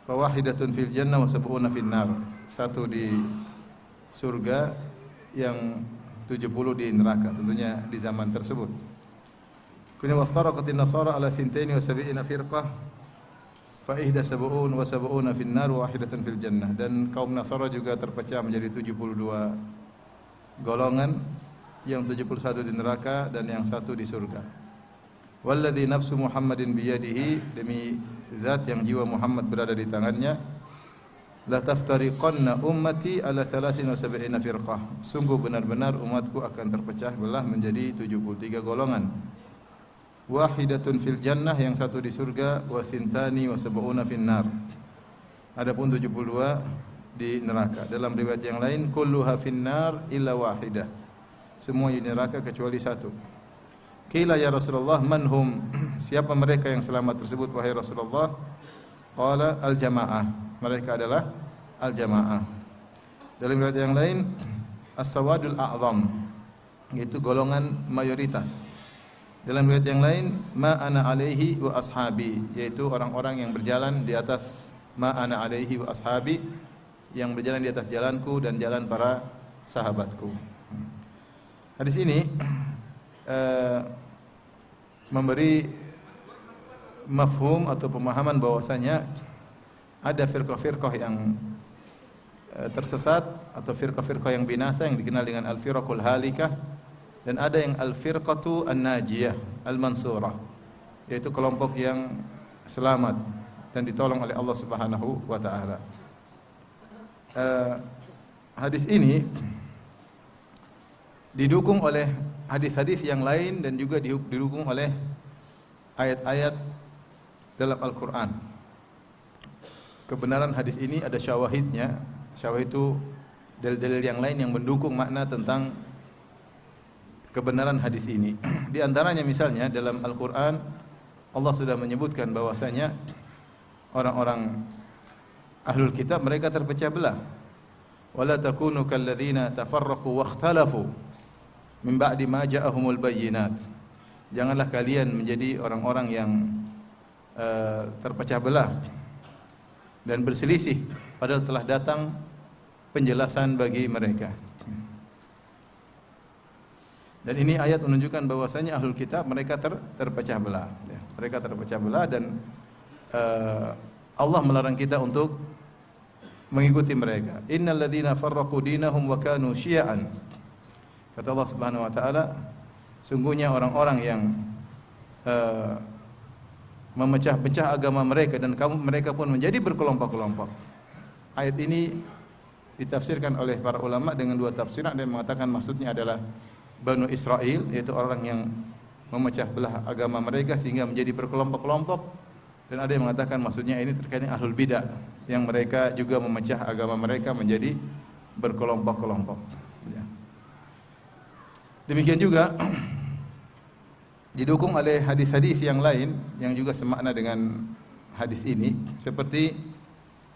Fawahidatun fil jannah wa sab'una fin nar. Satu di surga, yang 70 di neraka, tentunya di zaman tersebut. Kemudian waftaraqatin nasara ala 72 firqah fa ihda sab'un wa sab'una fin nar wa wahidatun fil jannah. Dan kaum Nasara juga terpecah menjadi 72 golongan, yang 71 di neraka dan yang satu di surga. Walladzi nafsu Muhammadin biyadihi, demi zat yang jiwa Muhammad berada di tangannya, la taftariqanna ummati ala 73 firqah. Sungguh benar-benar umatku akan terpecah belah menjadi 73 golongan. Wahidatun fil jannah, yang satu di surga, wa thintani wa sab'una fin nar. Adapun 72 di neraka. Dalam riwayat yang lain, kulluha fin nar illa wahidah. Semua di neraka kecuali satu. Qila ya Rasulullah man hum? Siapa mereka yang selamat tersebut wahai Rasulullah? Qala al-jamaah. Mereka adalah al-jamaah. Dalam riwayat yang lain, as-sawadul a'zam, yaitu golongan mayoritas. Dalam riwayat yang lain, ma ana alaihi wa ashabi, yaitu orang-orang yang berjalan di atas ma ana alaihi wa ashabi, yang berjalan di atas jalanku dan jalan para sahabatku. Hadis ini memberi mafhum atau pemahaman bahwasanya ada firqah-firqah yang tersesat atau firqah-firqah yang binasa yang dikenal dengan al-firqul halikah, dan ada yang al-firqatu an-najiyah al-mansurah, yaitu kelompok yang selamat dan ditolong oleh Allah Subhanahu wa taala. Hadis ini didukung oleh hadis-hadis yang lain dan juga didukung oleh ayat-ayat dalam Al-Qur'an. Kebenaran hadis ini ada syawahidnya. Syawahid itu dalil-dalil yang lain yang mendukung makna tentang kebenaran hadis ini. Di antaranya misalnya dalam Al-Qur'an Allah sudah menyebutkan bahwasanya orang-orang ahlul kitab mereka terpecah belah. Wala takunu kalladzina tafarraqu wakhtalafu min ba'di ma ja'ahumul bayyinat. Janganlah kalian menjadi orang-orang yang terpecah belah dan berselisih padahal telah datang penjelasan bagi mereka. Dan ini ayat menunjukkan bahwasanya ahlul kitab mereka terpecah belah. Mereka terpecah belah dan Allah melarang kita untuk mengikuti mereka. Innal ladzina farraqu dinahum wa kanu syi'an. Kata Allah Subhanahu wa taala, sungguhnya orang-orang yang memecah-pecah agama mereka dan mereka pun menjadi berkelompok-kelompok. Ayat ini ditafsirkan oleh para ulama dengan dua tafsiran. Ada yang mengatakan maksudnya adalah Banu Israel, yaitu orang yang memecah belah agama mereka sehingga menjadi berkelompok-kelompok, dan ada yang mengatakan maksudnya ini terkait dengan ahlul bidah yang mereka juga memecah agama mereka menjadi berkelompok-kelompok. Demikian juga didukung oleh hadis-hadis yang lain yang juga semakna dengan hadis ini, seperti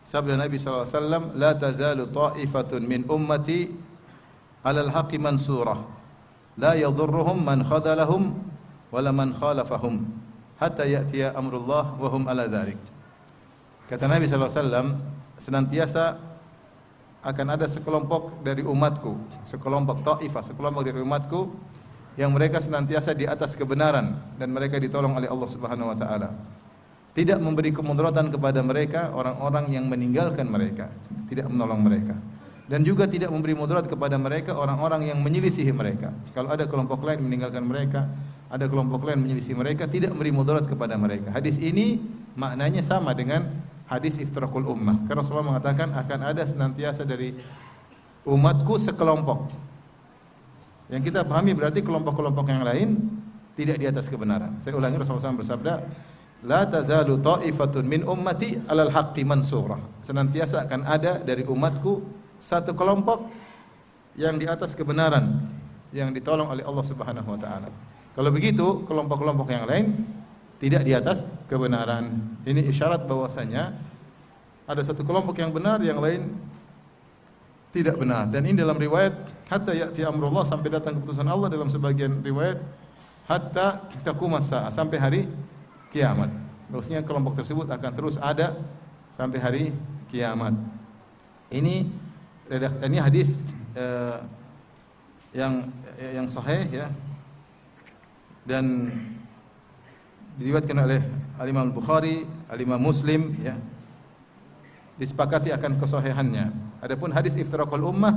sabda Nabi sallallahu alaihi wasallam, la tazalu ta'ifatun min ummati 'alal haqqi mansurah la yadhurruhum man khadalahum wala man khalafahum hatta ya'tiya amrullah wa hum 'ala dzalik. Kata Nabi sallallahu alaihi wasallam, senantiasa akan ada sekelompok dari umatku, sekelompok ta'ifah, sekelompok dari umatku yang mereka senantiasa di atas kebenaran dan mereka ditolong oleh Allah Subhanahu wa taala. Tidak memberi kemudaratan kepada mereka orang-orang yang meninggalkan mereka, tidak menolong mereka. Dan juga tidak memberi mudarat kepada mereka orang-orang yang menyelisihi mereka. Kalau ada kelompok lain meninggalkan mereka, ada kelompok lain menyelisihi mereka, tidak memberi mudarat kepada mereka. Hadis ini maknanya sama dengan hadis iftiraqul ummah. Karena Rasulullah mengatakan akan ada senantiasa dari umatku sekelompok. Yang kita pahami berarti kelompok-kelompok yang lain tidak di atas kebenaran. Saya ulangi, Rasulullah SAW bersabda, la tazalu ta'ifatun min ummati 'alal haqqi mansurah. Senantiasa akan ada dari umatku satu kelompok yang di atas kebenaran, yang ditolong oleh Allah Subhanahu wa taala. Kalau begitu, kelompok-kelompok yang lain tidak di atas kebenaran. Ini isyarat bahwasanya ada satu kelompok yang benar, yang lain tidak benar. Dan ini dalam riwayat hatta ya'ti amrullah, sampai datang keputusan Allah. Dalam sebagian riwayat hatta taqumas sa'a, sampai hari kiamat. Maksudnya kelompok tersebut akan terus ada sampai hari kiamat. Ini hadis yang sahih ya, dan diriwayatkan oleh Al-Imam Bukhari, Al-Imam Muslim ya. Disepakati akan kesahihannya. Adapun hadis iftiraqul ummah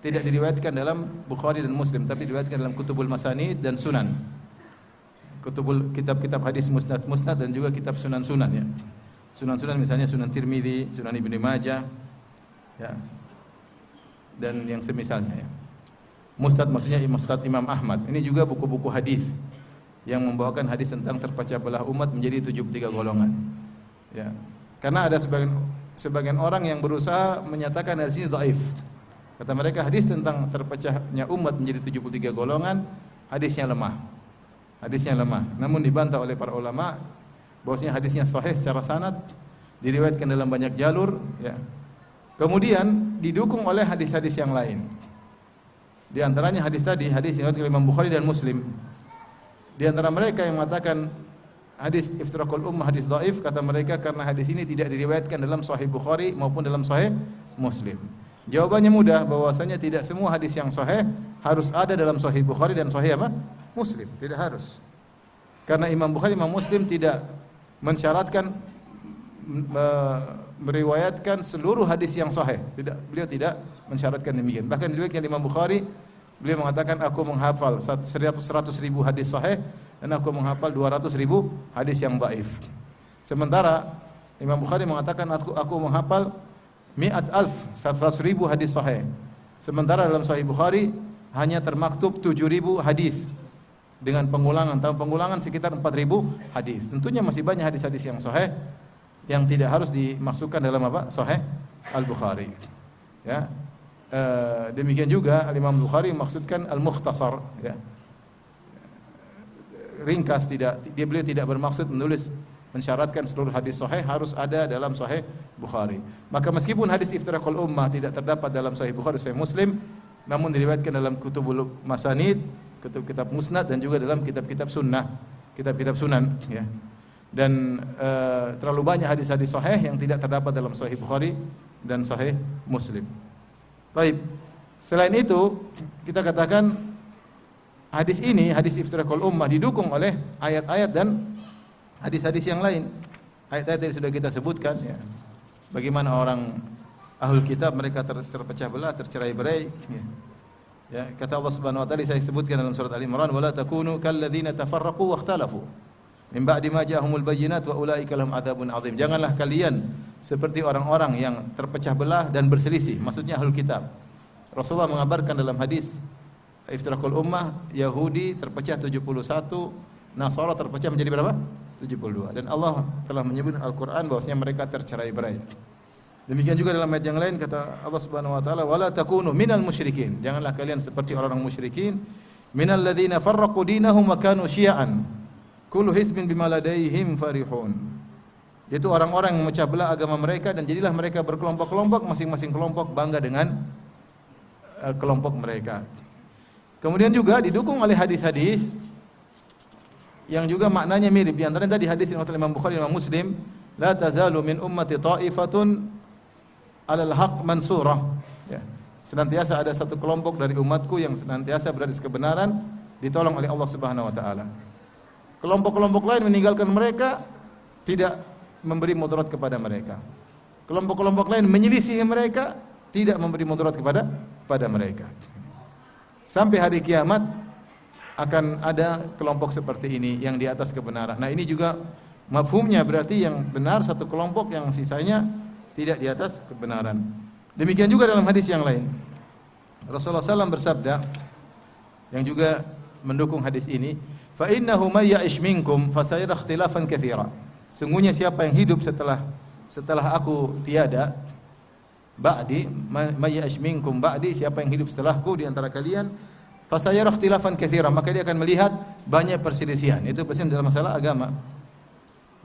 tidak diriwayatkan dalam Bukhari dan Muslim, tapi diriwayatkan dalam Kutubul Masanid dan Sunan. Kitab-kitab hadis musnad dan juga kitab sunan-sunan ya. Sunan-sunan misalnya Sunan Tirmidzi, Sunan Ibnu Majah ya. Dan yang semisalnya ya. Musnad maksudnya Musnad Imam Ahmad. Ini juga buku-buku hadis yang membawakan hadis tentang terpecah belah umat menjadi 73 golongan. Ya. Karena ada sebagian orang yang berusaha menyatakan hadis ini dhaif. Kata mereka hadis tentang terpecahnya umat menjadi 73 golongan, hadisnya lemah. Hadisnya lemah. Namun dibantah oleh para ulama bahwasanya hadisnya sahih secara sanad, diriwayatkan dalam banyak jalur ya. Kemudian didukung oleh hadis-hadis yang lain. Di antaranya hadis tadi, hadis yang diriwayatkan oleh Imam Bukhari dan Muslim. Di antara mereka yang mengatakan hadis iftiraqul ummah hadis dhaif, kata mereka karena hadis ini tidak diriwayatkan dalam Sahih Bukhari maupun dalam Sahih Muslim. Jawabannya mudah, bahwasanya tidak semua hadis yang sahih harus ada dalam Sahih Bukhari dan Sahih apa? Muslim, tidak harus. Karena Imam Bukhari, Imam Muslim tidak mensyaratkan meriwayatkan seluruh hadis yang sahih. Beliau tidak mensyaratkan demikian. Bahkan diriwayatkan Imam Bukhari, beliau mengatakan aku menghafal 100.000 hadis sahih dan aku menghafal 200.000 hadis yang dhaif. Sementara Imam Bukhari mengatakan aku menghafal 100.000 hadis sahih. Sementara dalam Sahih Bukhari hanya termaktub 7.000 hadis dengan pengulangan, sekitar 4.000 hadis. Tentunya masih banyak hadis-hadis yang sahih yang tidak harus dimasukkan dalam apa? Sahih Al-Bukhari. Ya. Demikian juga Imam Bukhari maksudkan al-mukhtasar ya. Ringkas, beliau tidak bermaksud mensyaratkan seluruh hadis sahih harus ada dalam Sahih Bukhari. Maka meskipun hadis iftiraqul ummah tidak terdapat dalam Sahih Bukhari, Sahih Muslim, namun diriwayatkan dalam Kutubul Masanid, kitab musnad dan juga dalam kitab-kitab sunnah, kitab-kitab sunan ya. Dan terlalu banyak hadis-hadis sahih yang tidak terdapat dalam Sahih Bukhari dan Sahih Muslim. Baik. Selain itu, kita katakan hadis ini, hadis iftiraqul ummah didukung oleh ayat-ayat dan hadis-hadis yang lain. Ayat-ayat yang sudah kita sebutkan ya. Bagaimana orang ahlul kitab mereka terpecah belah, tercerai-berai ya. Ya, kata Allah Subhanahu wa taala saya sebutkan dalam surat Al-Imran, "Wala takunu kalladzina tafarraqu wa ikhtalafu min ba'di ma ja'ahumul bayyinat wa ulaika lahum adzabun 'adzim." Janganlah kalian seperti orang-orang yang terpecah belah dan berselisih, maksudnya ahlul kitab. Rasulullah mengabarkan dalam hadis iftiraqul ummah, Yahudi terpecah 71, Nasara terpecah menjadi berapa? 72. Dan Allah telah menyebut Al-Qur'an bahwasanya mereka tercerai-berai. Demikian juga dalam ayat yang lain kata Allah Subhanahu wa taala, "Wala takunu minal musyrikin." Janganlah kalian seperti orang-orang musyrikin, minal ladzina farraqu dinahum wa kanu syi'an. Kullu hizbin bima ladaihim farihun. Yaitu orang-orang yang memecah belah agama mereka dan jadilah mereka berkelompok-kelompok, masing-masing kelompok bangga dengan kelompok mereka. Kemudian juga didukung oleh hadis-hadis yang juga maknanya mirip. Di antaranya tadi hadis riwayat Imam Bukhari dan Imam Muslim, "La tazalu min ummati ta'ifatun 'alal haqq mansurah." Ya. Senantiasa ada satu kelompok dari umatku yang senantiasa berada di kebenaran, ditolong oleh Allah Subhanahu wa taala. Kelompok-kelompok lain meninggalkan mereka, tidak memberi mudarat kepada mereka. Kelompok-kelompok lain menyelisihi mereka, tidak memberi mudarat kepada mereka. Sampai hari kiamat akan ada kelompok seperti ini yang di atas kebenaran. Nah, ini juga mafhumnya berarti yang benar satu kelompok, yang sisanya tidak di atas kebenaran. Demikian juga dalam hadis yang lain. Rasulullah SAW bersabda yang juga mendukung hadis ini, "Fa innahu may ya'ish minkum fasayara ikhtilafan katsira." Sungguhnya siapa yang hidup setelah aku tiada, ba'di may ya'ish minkum ba'di, siapa yang hidup setelahku di antara kalian, fasayara ikhtilafan katsira, maka dia akan melihat banyak perselisihan. Itu perselisihan dalam masalah agama.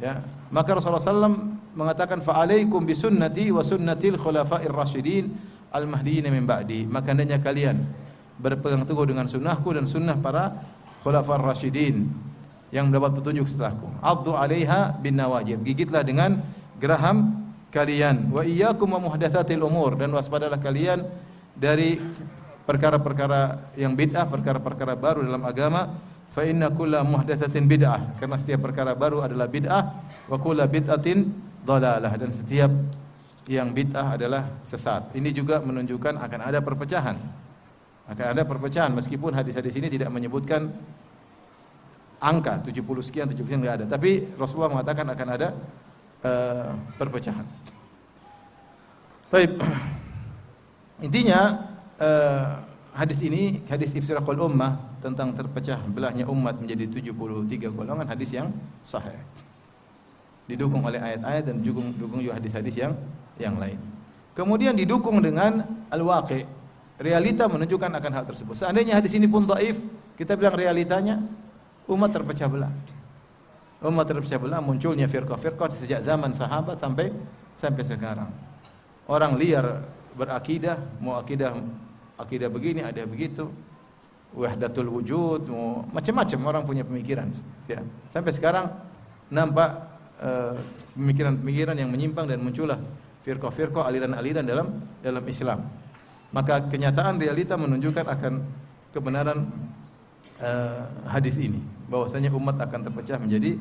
Ya, maka Rasulullah SAW mengatakan, "Fa'alaikum bisunnati wa sunnatil khulafa'ir rasyidin al-mahdiyyin min ba'di." Maka hendaknya kalian berpegang teguh dengan sunnahku dan sunnah para khulafa'ir rasyidin yang mendapat petunjuk setelahku. "Addu 'alaiha bin nawajid." Gigitlah dengan geraham kalian. Wa iyyakum wa muhdatsatil umur, dan waspadalah kalian dari perkara-perkara yang bid'ah, perkara-perkara baru dalam agama. Fa inna kulla muhdatsatin bid'ah, karena setiap perkara baru adalah bid'ah. Wa kulla bid'atin dhalalah, dan setiap yang bid'ah adalah sesat. Ini juga menunjukkan akan ada perpecahan. Akan ada perpecahan, meskipun hadis-hadis ini tidak menyebutkan angka 70 sekian, 70 sekian, enggak ada. Tapi Rasulullah mengatakan akan ada perpecahan. Baik. Intinya hadis ini, hadis iftiraqul ummah, tentang terpecah belahnya umat menjadi 73 golongan, hadis yang sahih. Didukung oleh ayat-ayat dan didukung juga hadis-hadis yang lain. Kemudian didukung dengan al-waqi', realita menunjukkan akan hal tersebut. Seandainya hadis ini pun dhaif, kita bilang realitanya umat terpecah belah. Umat terpecah belah, munculnya firqah-firqah sejak zaman sahabat sampai sekarang. Orang liar berakidah, mau akidah begini, ada begitu. Wahdatul wujud, mau macam-macam orang punya pemikiran. Ya. Sampai sekarang nampak pemikiran-pemikiran yang menyimpang dan muncullah firqah-firqah, aliran-aliran dalam Islam. Maka kenyataan realita menunjukkan akan kebenaran hadis ini, bahwasanya umat akan terpecah menjadi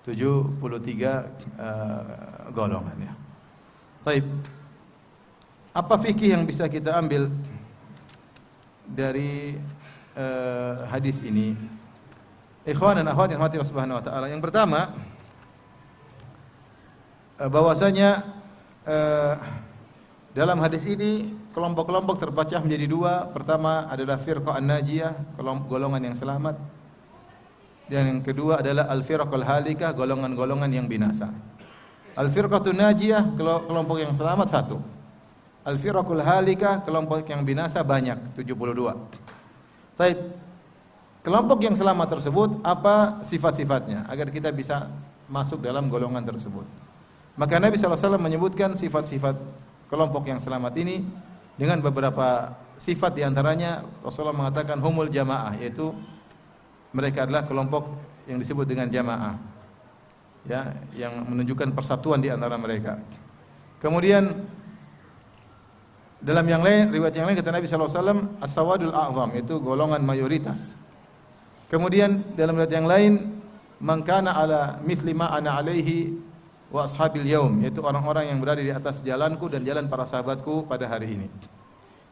73 golongan ya. Baik. Apa fikih yang bisa kita ambil dari hadis ini? Ikhwan dan akhwat yang dirahmati Allah Subhanahu wa taala. Yang pertama, bahwasanya dalam hadis ini kelompok-kelompok terpecah menjadi dua. Pertama adalah firqah an-najiyah, golongan yang selamat. Dan yang kedua adalah al-firqul halikah, golongan-golongan yang binasa. Al-firqatun najiyah, kelompok yang selamat satu. Al-firqul halikah, kelompok yang binasa banyak, 72. Baik. Kelompok yang selamat tersebut apa sifat-sifatnya agar kita bisa masuk dalam golongan tersebut. Maka Nabi sallallahu alaihi wasallam menyebutkan sifat-sifat kelompok yang selamat ini dengan beberapa sifat, di antaranya Rasulullah mengatakan humul jamaah, yaitu mereka adalah kelompok yang disebut dengan jamaah. Ya, yang menunjukkan persatuan di antara mereka. Kemudian dalam yang lain, riwayat yang lain kata Nabi sallallahu alaihi wasallam as-sawadul a'zam, yaitu golongan mayoritas. Kemudian dalam riwayat yang lain, man kana ala mithli ma ana alaihi wa ashabil yaum, yaitu orang-orang yang berada di atas jalanku dan jalan para sahabatku pada hari ini.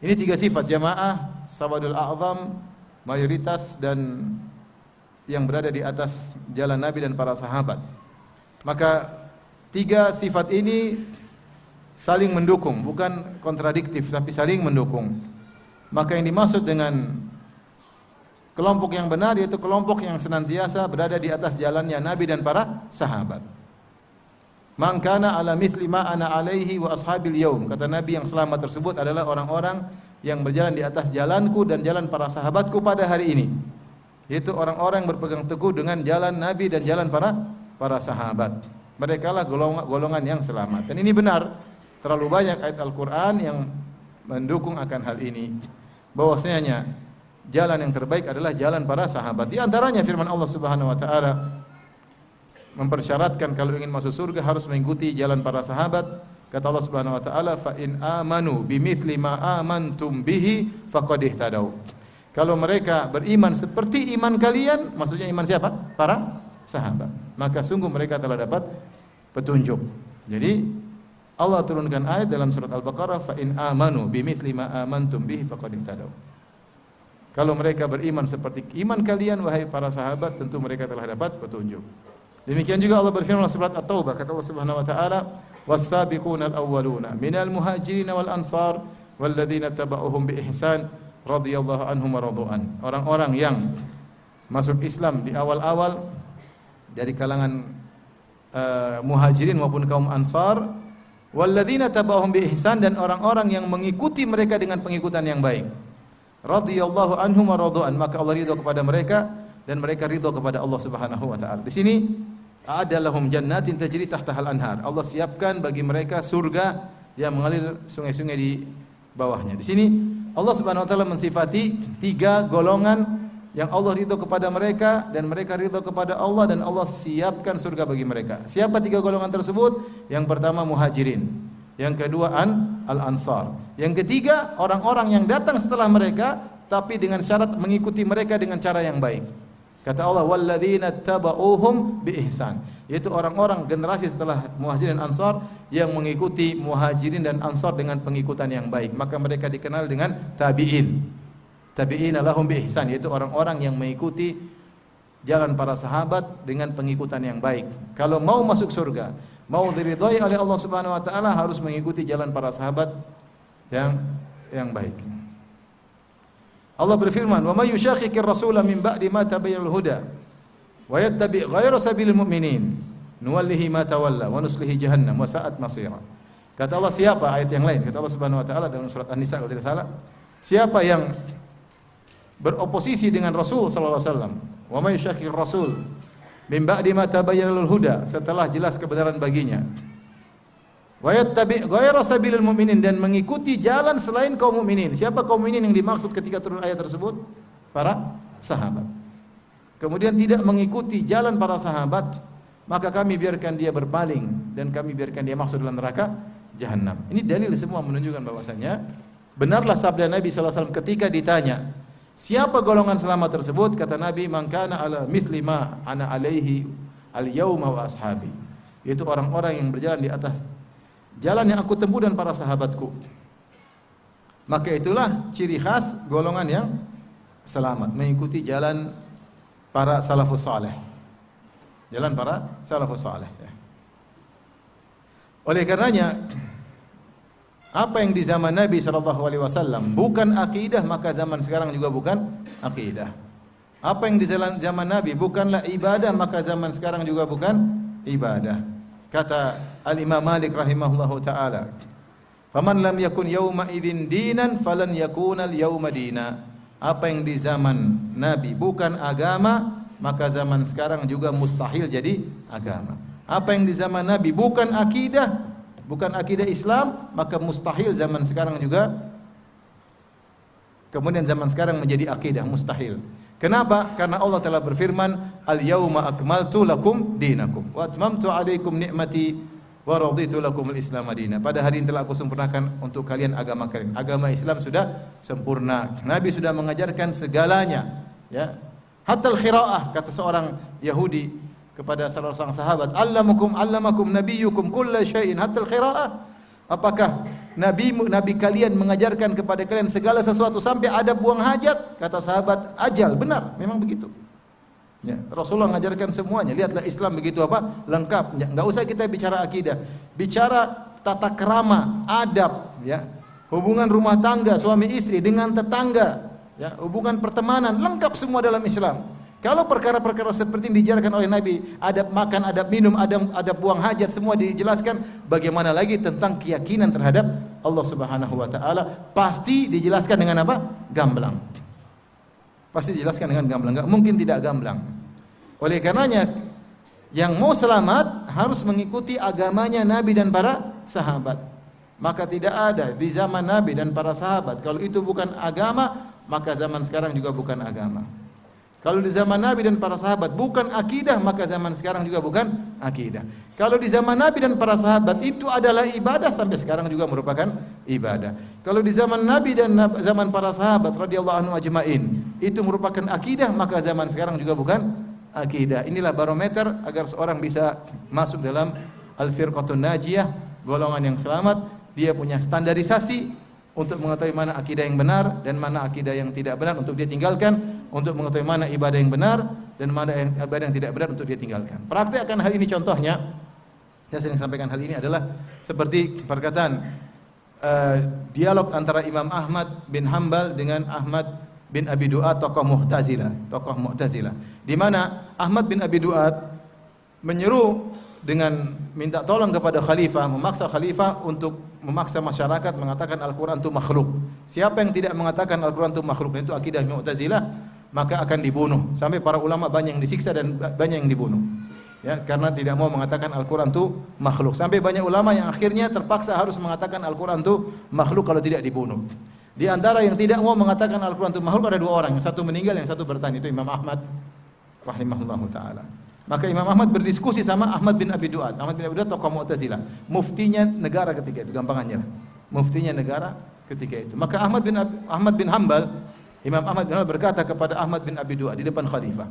Ini tiga sifat, jamaah, sawadul a'zam, mayoritas, dan yang berada di atas jalan Nabi dan para sahabat. Maka tiga sifat ini saling mendukung, bukan kontradiktif, tapi saling mendukung. Maka yang dimaksud dengan kelompok yang benar yaitu kelompok yang senantiasa berada di atas jalannya Nabi dan para sahabat. Man kana ala mithli ma ana alaihi wa ashabil yaum. Kata Nabi, yang selamat tersebut adalah orang-orang yang berjalan di atas jalanku dan jalan para sahabatku pada hari ini. Yaitu orang-orang yang berpegang teguh dengan jalan Nabi dan jalan para sahabat. Mereka lah golongan yang selamat. Dan ini benar. Terlalu banyak ayat Al-Qur'an yang mendukung akan hal ini. Bahwasanya jalan yang terbaik adalah jalan para sahabat. Di antaranya firman Allah Subhanahu wa taala mempersyaratkan kalau ingin masuk surga harus mengikuti jalan para sahabat. Kata Allah Subhanahu wa taala, fa in amanu bimithli ma amantum bihi faqad ihtadaw. Kalau mereka beriman seperti iman kalian, maksudnya iman siapa? Para sahabat. Maka sungguh mereka telah dapat petunjuk. Jadi Allah turunkan ayat dalam surat Al-Baqarah, fa in amanu bimithli ma amantum bihi faqad ihtadaw. Kalau mereka beriman seperti iman kalian wahai para sahabat, tentu mereka telah dapat petunjuk. Demikian juga Allah berfirman dalam surat At-Taubah, kata Allah Subhanahu wa taala, was-sabiquna al-awwaluna minal muhajirin wal ansar walladzina tabauhum bi ihsan radhiyallahu anhum wa radu'an. Orang-orang yang masuk Islam di awal-awal dari kalangan muhajirin maupun kaum ansar, walladzina tabauhum bi ihsan, dan orang-orang yang mengikuti mereka dengan pengikutan yang baik. Radhiyallahu anhum wa radu'an, maka Allah ridha kepada mereka dan mereka ridha kepada Allah Subhanahu wa taala. Di sini adalahum jannatin tajri tahtahal anhar. Allah siapkan bagi mereka surga yang mengalir sungai-sungai di bawahnya. Di sini Allah Subhanahu wa taala mensifati tiga golongan yang Allah ridho kepada mereka dan mereka ridho kepada Allah dan Allah siapkan surga bagi mereka. Siapa 3 golongan tersebut? Yang pertama muhajirin, yang kedua al-ansar, yang ketiga orang-orang yang datang setelah mereka tapi dengan syarat mengikuti mereka dengan cara yang baik. Kata Allah, walladzina tabauhum biihsan, yaitu orang-orang generasi setelah muhajirin dan ansar yang mengikuti muhajirin dan ansar dengan pengikutan yang baik, maka mereka dikenal dengan tabi'in. Tabi'ina lahum biihsan, yaitu orang-orang yang mengikuti jalan para sahabat dengan pengikutan yang baik. Kalau mau masuk surga, mau diridhai oleh Allah Subhanahu wa taala, harus mengikuti jalan para sahabat yang baik. Allah berfirman, "Wa may yushaqiqir rasula min ba'di ma tabayyana al-huda wa yattabi' ghayra sabilil mu'minin nuwallihi ma tawalla wa nuslihi jahannam wa sa'at masira." Kata Allah, siapa, ayat yang lain, kata Allah Subhanahu wa taala dalam surat An-Nisa kalau tidak salah, siapa yang beroposisi dengan Rasul sallallahu alaihi wasallam, wa may yushaqiqir rasul min ba'di ma tabayyana al-huda, setelah jelas kebenaran baginya, wa yattabi' ghayra sabilil mu'minin, dan mengikuti jalan selain kaum mukminin. Siapa kaum mukminin yang dimaksud ketika turun ayat tersebut? Para sahabat. Kemudian tidak mengikuti jalan para sahabat, maka kami biarkan dia berpaling dan kami biarkan dia masuk dalam neraka jahanam. Ini dalil semua menunjukkan bahwasanya benarlah sabda Nabi sallallahu alaihi wasallam ketika ditanya, siapa golongan selamat tersebut? Kata Nabi, man kana ala mithli ma ana alaihi al-yauma wa ashabi. Yaitu orang-orang yang berjalan di atas jalan yang aku tempuh dan para sahabatku. Maka itulah ciri khas golongan yang selamat, mengikuti jalan para salafus saleh. Jalan para salafus saleh. Oleh karenanya, apa yang di zaman Nabi SAW bukan akidah, maka zaman sekarang juga bukan akidah. Apa yang di zaman Nabi bukanlah ibadah, maka zaman sekarang juga bukan ibadah. Kata Al-Imam Malik rahimahullahu ta'ala, faman lam yakun yawma idzin dinan falan yakuna al-yawma dina. Apa yang di zaman Nabi bukan agama, maka zaman sekarang juga mustahil jadi agama. Apa yang di zaman Nabi bukan akidah, bukan akidah Islam, maka mustahil zaman sekarang juga, kemudian zaman sekarang menjadi akidah, mustahil. Kenapa? Karena Allah telah berfirman, al-yawma akmaltu lakum dinakum wa atmamtu alaikum ni'mati wa raditu lakum al-islam madina. Pada hari ini telah aku sempurnakan untuk kalian agama kalian. Agama Islam sudah sempurna. Nabi sudah mengajarkan segalanya, ya. Hatta al-qiraah, kata seorang Yahudi kepada salah seorang sahabat, allamakum nabiyyukum kulla syai'in hatta al-qiraah. Apakah Nabi kalian mengajarkan kepada kalian segala sesuatu sampai adab buang hajat? Kata sahabat, ajal, benar, memang begitu. Ya, Rasulullah mengajarkan semuanya. Lihatlah Islam begitu apa? Lengkap. Enggak usah kita bicara akidah. Bicara tata kerama, adab, ya. Hubungan rumah tangga suami istri dengan tetangga, ya, hubungan pertemanan, lengkap semua dalam Islam. Kalau perkara-perkara seperti ini diajarkan oleh Nabi, adab makan, adab minum, adab buang hajat, semua dijelaskan, bagaimana lagi tentang keyakinan terhadap Allah Subhanahu wa taala? Pasti dijelaskan dengan apa? Gamblang. Pasti dijelaskan dengan gamblang, enggak mungkin tidak gamblang. Oleh karenanya, yang mau selamat harus mengikuti agamanya Nabi dan para sahabat. Maka tidak ada di zaman Nabi dan para sahabat, kalau itu bukan agama, maka zaman sekarang juga bukan agama. Kalau di zaman Nabi dan para sahabat bukan akidah, maka zaman sekarang juga bukan akidah. Kalau di zaman Nabi dan para sahabat itu adalah ibadah, sampai sekarang juga merupakan ibadah. Kalau di zaman Nabi dan zaman para sahabat radhiyallahu anhum ajmain itu merupakan akidah, maka zaman sekarang juga bukan akidah. Inilah barometer agar seorang bisa masuk dalam al-firqatun najiyah, golongan yang selamat. Dia punya standarisasi untuk mengetahui mana akidah yang benar dan mana akidah yang tidak benar untuk dia tinggalkan, untuk mengetahui mana ibadah yang benar dan mana ibadah yang tidak benar untuk dia tinggalkan. Praktekkan hal ini, contohnya saya sering sampaikan hal ini adalah seperti perkataan dialog antara Imam Ahmad bin Hanbal dengan Ahmad bin Abi Du'ad, tokoh Mu'tazilah, di mana Ahmad bin Abi Du'ad menyeru dengan minta tolong kepada khalifah, memaksa khalifah untuk memaksa masyarakat mengatakan Al-Quran itu makhluk. Siapa yang tidak mengatakan Al-Quran itu makhluk, dan itu akidah Mu'tazilah, maka akan dibunuh. Sampai para ulama banyak yang disiksa dan banyak yang dibunuh, ya, karena tidak mau mengatakan Al-Quran itu makhluk. Sampai banyak ulama yang akhirnya terpaksa harus mengatakan Al-Quran itu makhluk kalau tidak dibunuh. Di antara yang tidak mau mengatakan Al-Quran itu makhluk ada dua orang, yang satu meninggal, yang satu bertahan, itu Imam Ahmad rahimahullahu taala. Maka Imam Ahmad berdiskusi sama Ahmad bin Abi Duat. Ahmad bin Abi Duat tokoh Mu'tazilah, muftinya negara ketika itu, gampangannya. Muftinya negara ketika itu. Maka Ahmad bin Hanbal, Imam Ahmad bin Hanbal berkata kepada Ahmad bin Abi Duat di depan khalifah,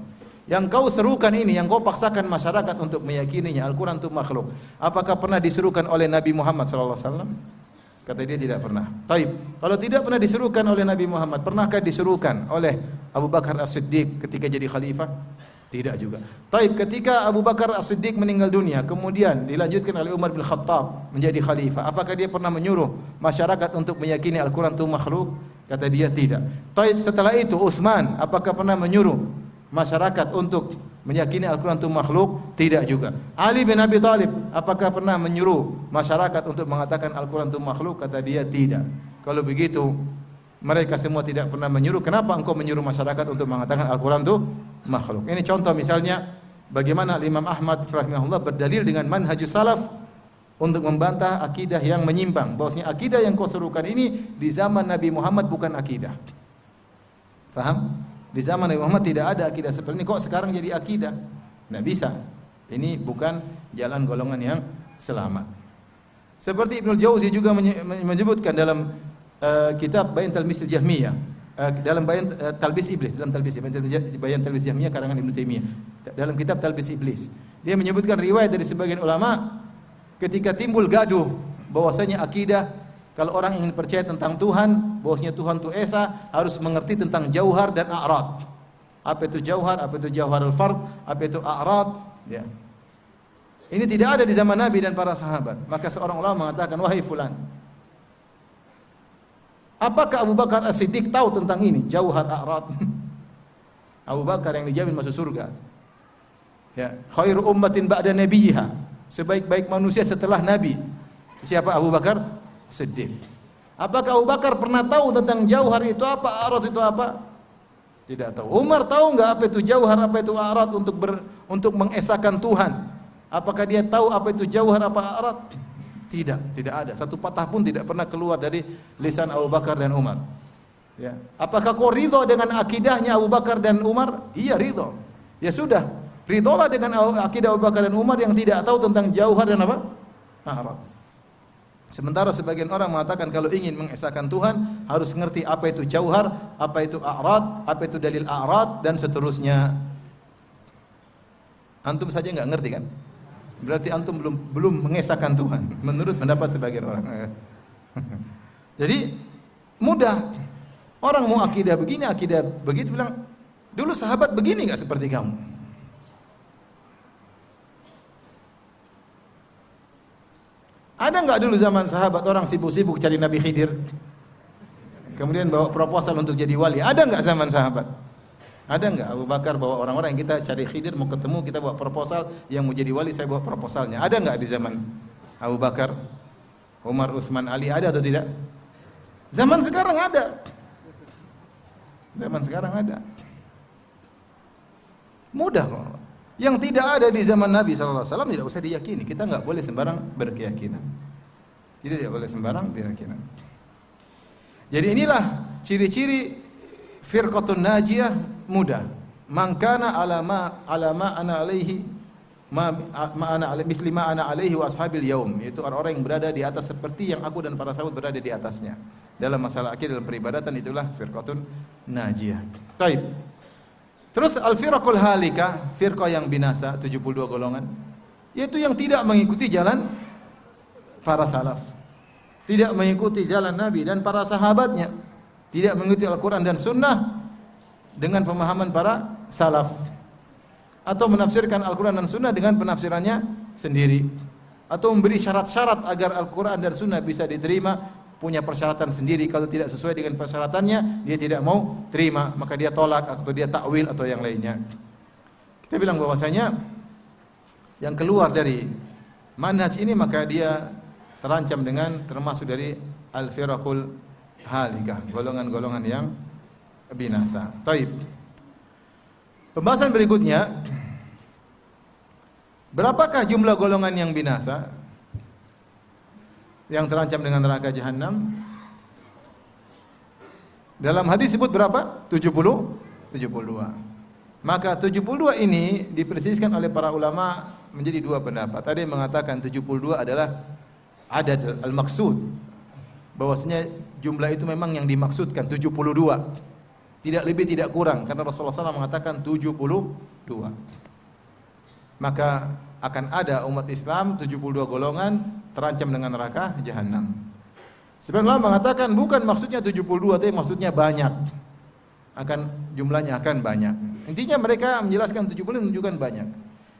yang kau serukan ini, yang kau paksakan masyarakat untuk meyakininya Al-Quran itu makhluk, apakah pernah diserukan oleh Nabi Muhammad SAW? Kata dia tidak pernah. Taib. Kalau tidak pernah diserukan oleh Nabi Muhammad, pernahkah diserukan oleh Abu Bakar As-Siddiq ketika jadi khalifah? Tidak juga. Taib. Ketika Abu Bakar As-Siddiq meninggal dunia, kemudian dilanjutkan oleh Umar bin Khattab menjadi khalifah, apakah dia pernah menyuruh masyarakat untuk meyakini Al-Quran itu makhluk? Kata dia tidak. Taib. Setelah itu Utsman, apakah pernah menyuruh masyarakat untuk meyakini Al-Quran itu makhluk? Tidak juga. Ali bin Abi Thalib, apakah pernah menyuruh masyarakat untuk mengatakan Al-Quran itu makhluk? Kata dia tidak. Kalau begitu, mereka semua tidak pernah menyuruh, kenapa engkau menyuruh masyarakat untuk mengatakan Al-Quran itu makhluk? Ini contoh misalnya bagaimana Imam Ahmad rahimahullah berdalil dengan manhajus salaf untuk membantah akidah yang menyimpang, bahwasanya akidah yang kau serukan ini di zaman Nabi Muhammad bukan akidah. Faham? Di zaman Nabi Muhammad tidak ada akidah seperti ini, kok sekarang jadi akidah? Tidak bisa. Ini bukan jalan golongan yang selamat. Seperti Ibnu Jauzi juga menyebutkan dalam kitab Bayan Talbis Jahmiyah, dalam Bayan Talbis Iblis, dalam Bayan Talbis Jahmiyah karangan Ibnu Taimiyah, dalam kitab Talbis Iblis, dia menyebutkan riwayat dari sebagian ulama ketika timbul gaduh bahwasanya akidah, kalau orang ingin percaya tentang Tuhan, bahwasanya Tuhan itu esa, harus mengerti tentang jauhar dan a'rad. Apa itu jauhar, apa itu jauharul fard, apa itu a'rad, ya. Ini tidak ada di zaman Nabi dan para sahabat. Maka seorang ulama mengatakan, wahai fulan, apakah Abu Bakar As-Siddiq tahu tentang ini, jauhar, a'rad? Abu Bakar yang dijamin masuk surga. Ya, khairu ummatin ba'da nabiyha, sebaik-baik manusia setelah Nabi. Siapa Abu Bakar Siddiq? Apakah Abu Bakar pernah tahu tentang jauhar itu apa, a'rad itu apa? Tidak tahu. Umar tahu enggak apa itu jauhar, apa itu a'rad untuk mengesahkan Tuhan? Apakah dia tahu apa itu jauhar, apa a'rad? Tidak, tidak ada. Satu patah pun tidak pernah keluar dari lisan Abu Bakar dan Umar. Ya. Apakah kau ridho dengan akidahnya Abu Bakar dan Umar? Iya, ridho. Ya sudah, ridholah dengan akidah Abu Bakar dan Umar yang tidak tahu tentang jauhar dan apa? A'rad. Sementara sebagian orang mengatakan kalau ingin mengesahkan Tuhan harus ngerti apa itu jauhar, apa itu a'rad, apa itu dalil a'rad dan seterusnya. Antum saja enggak ngerti kan? Berarti antum belum mengesahkan Tuhan menurut pendapat sebagian orang. Jadi mudah. Orang mau akidah begini, akidah begitu, bilang, dulu sahabat begini enggak seperti kamu? Ada enggak dulu zaman sahabat orang sibuk-sibuk cari Nabi Khidir, kemudian bawa proposal untuk jadi wali? Ada enggak zaman sahabat? Ada enggak Abu Bakar bawa orang-orang yang kita cari Khidir mau ketemu, kita bawa proposal yang mau jadi wali, saya bawa proposalnya? Ada enggak di zaman Abu Bakar, Umar, Utsman, Ali? Ada atau tidak? Zaman sekarang ada. Zaman sekarang ada. Mudah kok. Yang tidak ada di zaman Nabi SAW tidak usah diyakini. Kita enggak boleh sembarang berkeyakinan. Tidak boleh sembarang berkeyakinan. Jadi inilah ciri-ciri firqatun najiyah mudah. Man kana alama ana alaihi ma ana alaihi misli ma ana alaihi wa ashabil yaum. Itu orang-orang yang berada di atas seperti yang aku dan para sahabat berada di atasnya. Dalam masalah akidah, dalam peribadatan, itulah firqatun najiyah. Baik. Terus al-firqul halika, firqah yang binasa, 72 golongan, yaitu yang tidak mengikuti jalan para salaf, tidak mengikuti jalan Nabi dan para sahabatnya, tidak mengikuti Al-Quran dan Sunnah dengan pemahaman para salaf, atau menafsirkan Al-Quran dan Sunnah dengan penafsirannya sendiri, atau memberi syarat-syarat agar Al-Quran dan Sunnah bisa diterima, punya persyaratan sendiri. Kalau tidak sesuai dengan persyaratannya, dia tidak mau terima, maka dia tolak atau dia takwil atau yang lainnya. Kita bilang bahwasanya yang keluar dari manhaj ini maka dia terancam dengan termasuk dari al-firaqul halikah, golongan-golongan yang binasa. Taib. Pembahasan berikutnya, berapakah jumlah golongan yang binasa, yang terancam dengan neraka jahanam? Dalam hadis sebut berapa? 72. Maka 72 ini dipersiskan oleh para ulama menjadi dua pendapat. Ada yang mengatakan 72 adalah adad al-maqsud. Bahwasanya jumlah itu memang yang dimaksudkan 72. Tidak lebih tidak kurang karena Rasulullah SAW mengatakan 72. Maka akan ada umat Islam 72 golongan terancam dengan neraka jahanam. Sebagian ulama mengatakan bukan maksudnya 72 tapi maksudnya banyak. Jumlahnya akan banyak. Intinya mereka menjelaskan 70 menunjukkan banyak.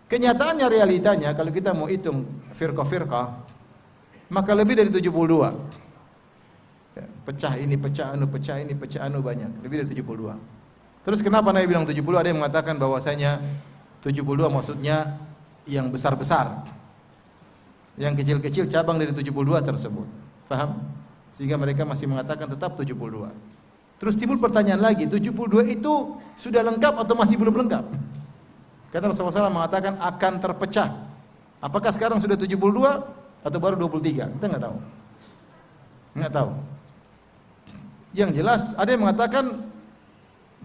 Kenyataannya realitanya kalau kita mau hitung firqah-firqah maka lebih dari 72. Pecah ini, pecah anu banyak, lebih dari 72. Terus kenapa Nabi bilang 70? Ada yang mengatakan bahwasanya 72 maksudnya yang besar-besar. Yang kecil-kecil cabang dari 72 tersebut. Paham? Sehingga mereka masih mengatakan tetap 72. Terus timbul pertanyaan lagi, 72 itu sudah lengkap atau masih belum lengkap? Kata Rasulullah SAW mengatakan akan terpecah. Apakah sekarang sudah 72 atau baru 23? Kita enggak tahu. Enggak tahu. Yang jelas ada yang mengatakan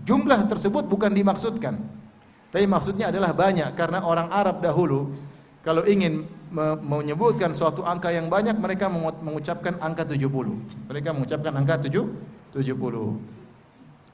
jumlah tersebut bukan dimaksudkan. Tapi maksudnya adalah banyak karena orang Arab dahulu kalau ingin menyebutkan suatu angka yang banyak mereka mengucapkan angka 70. Mereka mengucapkan angka 70.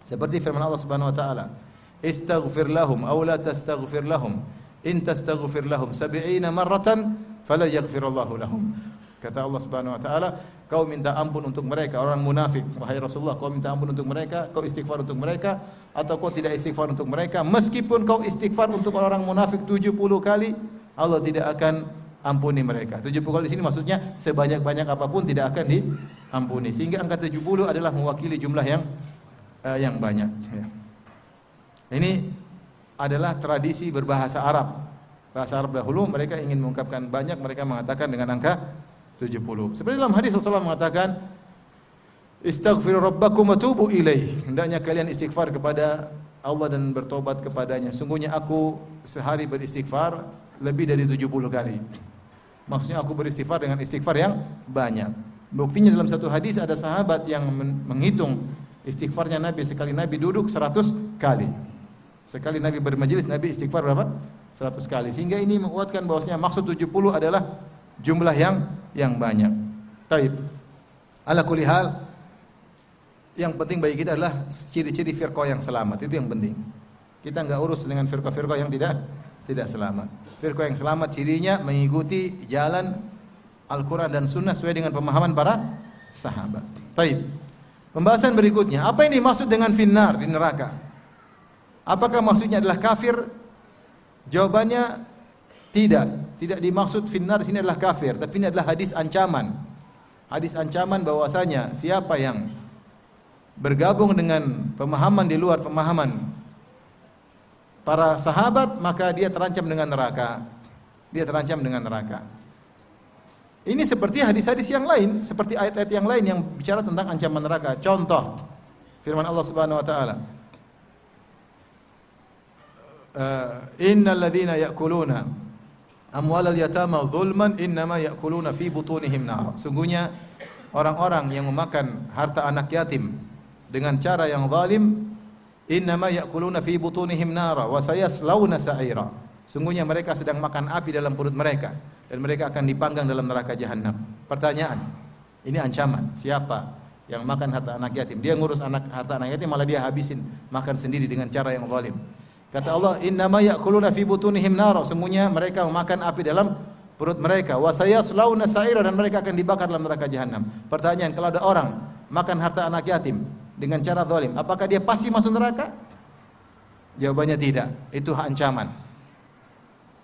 Seperti firman Allah Subhanahu wa taala, "Istaghfir lahum aw la tastaghfir lahum in tastaghfir lahum 70 marratan fala yaghfirullahu lahum." Kata Allah Subhanahu wa taala, kau minta ampun untuk mereka orang munafik. Wahai Rasulullah, kau minta ampun untuk mereka, kau istighfar untuk mereka atau kau tidak istighfar untuk mereka, meskipun kau istighfar untuk orang munafik 70 kali, Allah tidak akan ampuni mereka. 70 kali di sini maksudnya sebanyak-banyak apapun tidak akan diampuni. Sehingga angka 70 adalah mewakili jumlah yang banyak. Ya. Ini adalah tradisi berbahasa Arab. Bahasa Arab dahulu mereka ingin mengungkapkan banyak, mereka mengatakan dengan angka 70. Seperti dalam hadis Rasulullah mengatakan, "Istaghfiru rabbakum wa tubu ilaih." Hendaknya kalian istighfar kepada Allah dan bertobat kepadanya. Sungguhnya aku sehari beristighfar lebih dari 70 kali. Maksudnya aku beristighfar dengan istighfar yang banyak. Buktinya dalam satu hadis ada sahabat yang menghitung istighfarnya Nabi, sekali Nabi duduk 100 kali. Sekali Nabi bermajelis Nabi istighfar berapa? 100 kali. Sehingga ini menguatkan bahwasanya maksud 70 adalah jumlah yang banyak. Taib. Ala kulli hal, yang penting bagi kita adalah ciri-ciri firqah yang selamat. Itu yang penting. Kita enggak urus dengan firqah-firqah yang tidak selamat. Firqah yang selamat cirinya mengikuti jalan Al-Qur'an dan Sunnah sesuai dengan pemahaman para sahabat. Taib. Pembahasan berikutnya, apa yang dimaksud dengan finnar di neraka? Apakah maksudnya adalah kafir? Jawabannya tidak dimaksud finnar di sini adalah kafir, tapi ini adalah hadis ancaman. Hadis ancaman bahwasanya siapa yang bergabung dengan pemahaman di luar pemahaman para sahabat, maka dia terancam dengan neraka. Dia terancam dengan neraka. Ini seperti hadis-hadis yang lain, seperti ayat-ayat yang lain yang bicara tentang ancaman neraka. Contoh firman Allah Subhanahu wa taala, "Innal ladzina ya'kuluna amwalal yatama zulman innama ya'kuluna fi butunihim nar." Sungguhnya orang-orang yang memakan harta anak yatim dengan cara yang zalim, innama ya'kuluna fi butunihim nar wa sayaslawna sa'ira. Sungguhnya mereka sedang makan api dalam perut mereka dan mereka akan dipanggang dalam neraka jahanam. Pertanyaan, ini ancaman. Siapa yang makan harta anak yatim? Dia ngurus harta anak yatim malah dia habisin, makan sendiri dengan cara yang zalim. Kata Allah, innama ya'kuluna fi butunihim nar. Semuanya mereka memakan api dalam perut mereka. Wa sayaslawna sa'ira, dan mereka akan dibakar dalam neraka jahanam. Pertanyaan, kalau ada orang makan harta anak yatim dengan cara zalim, apakah dia pasti masuk neraka? Jawabannya tidak. Itu ancaman.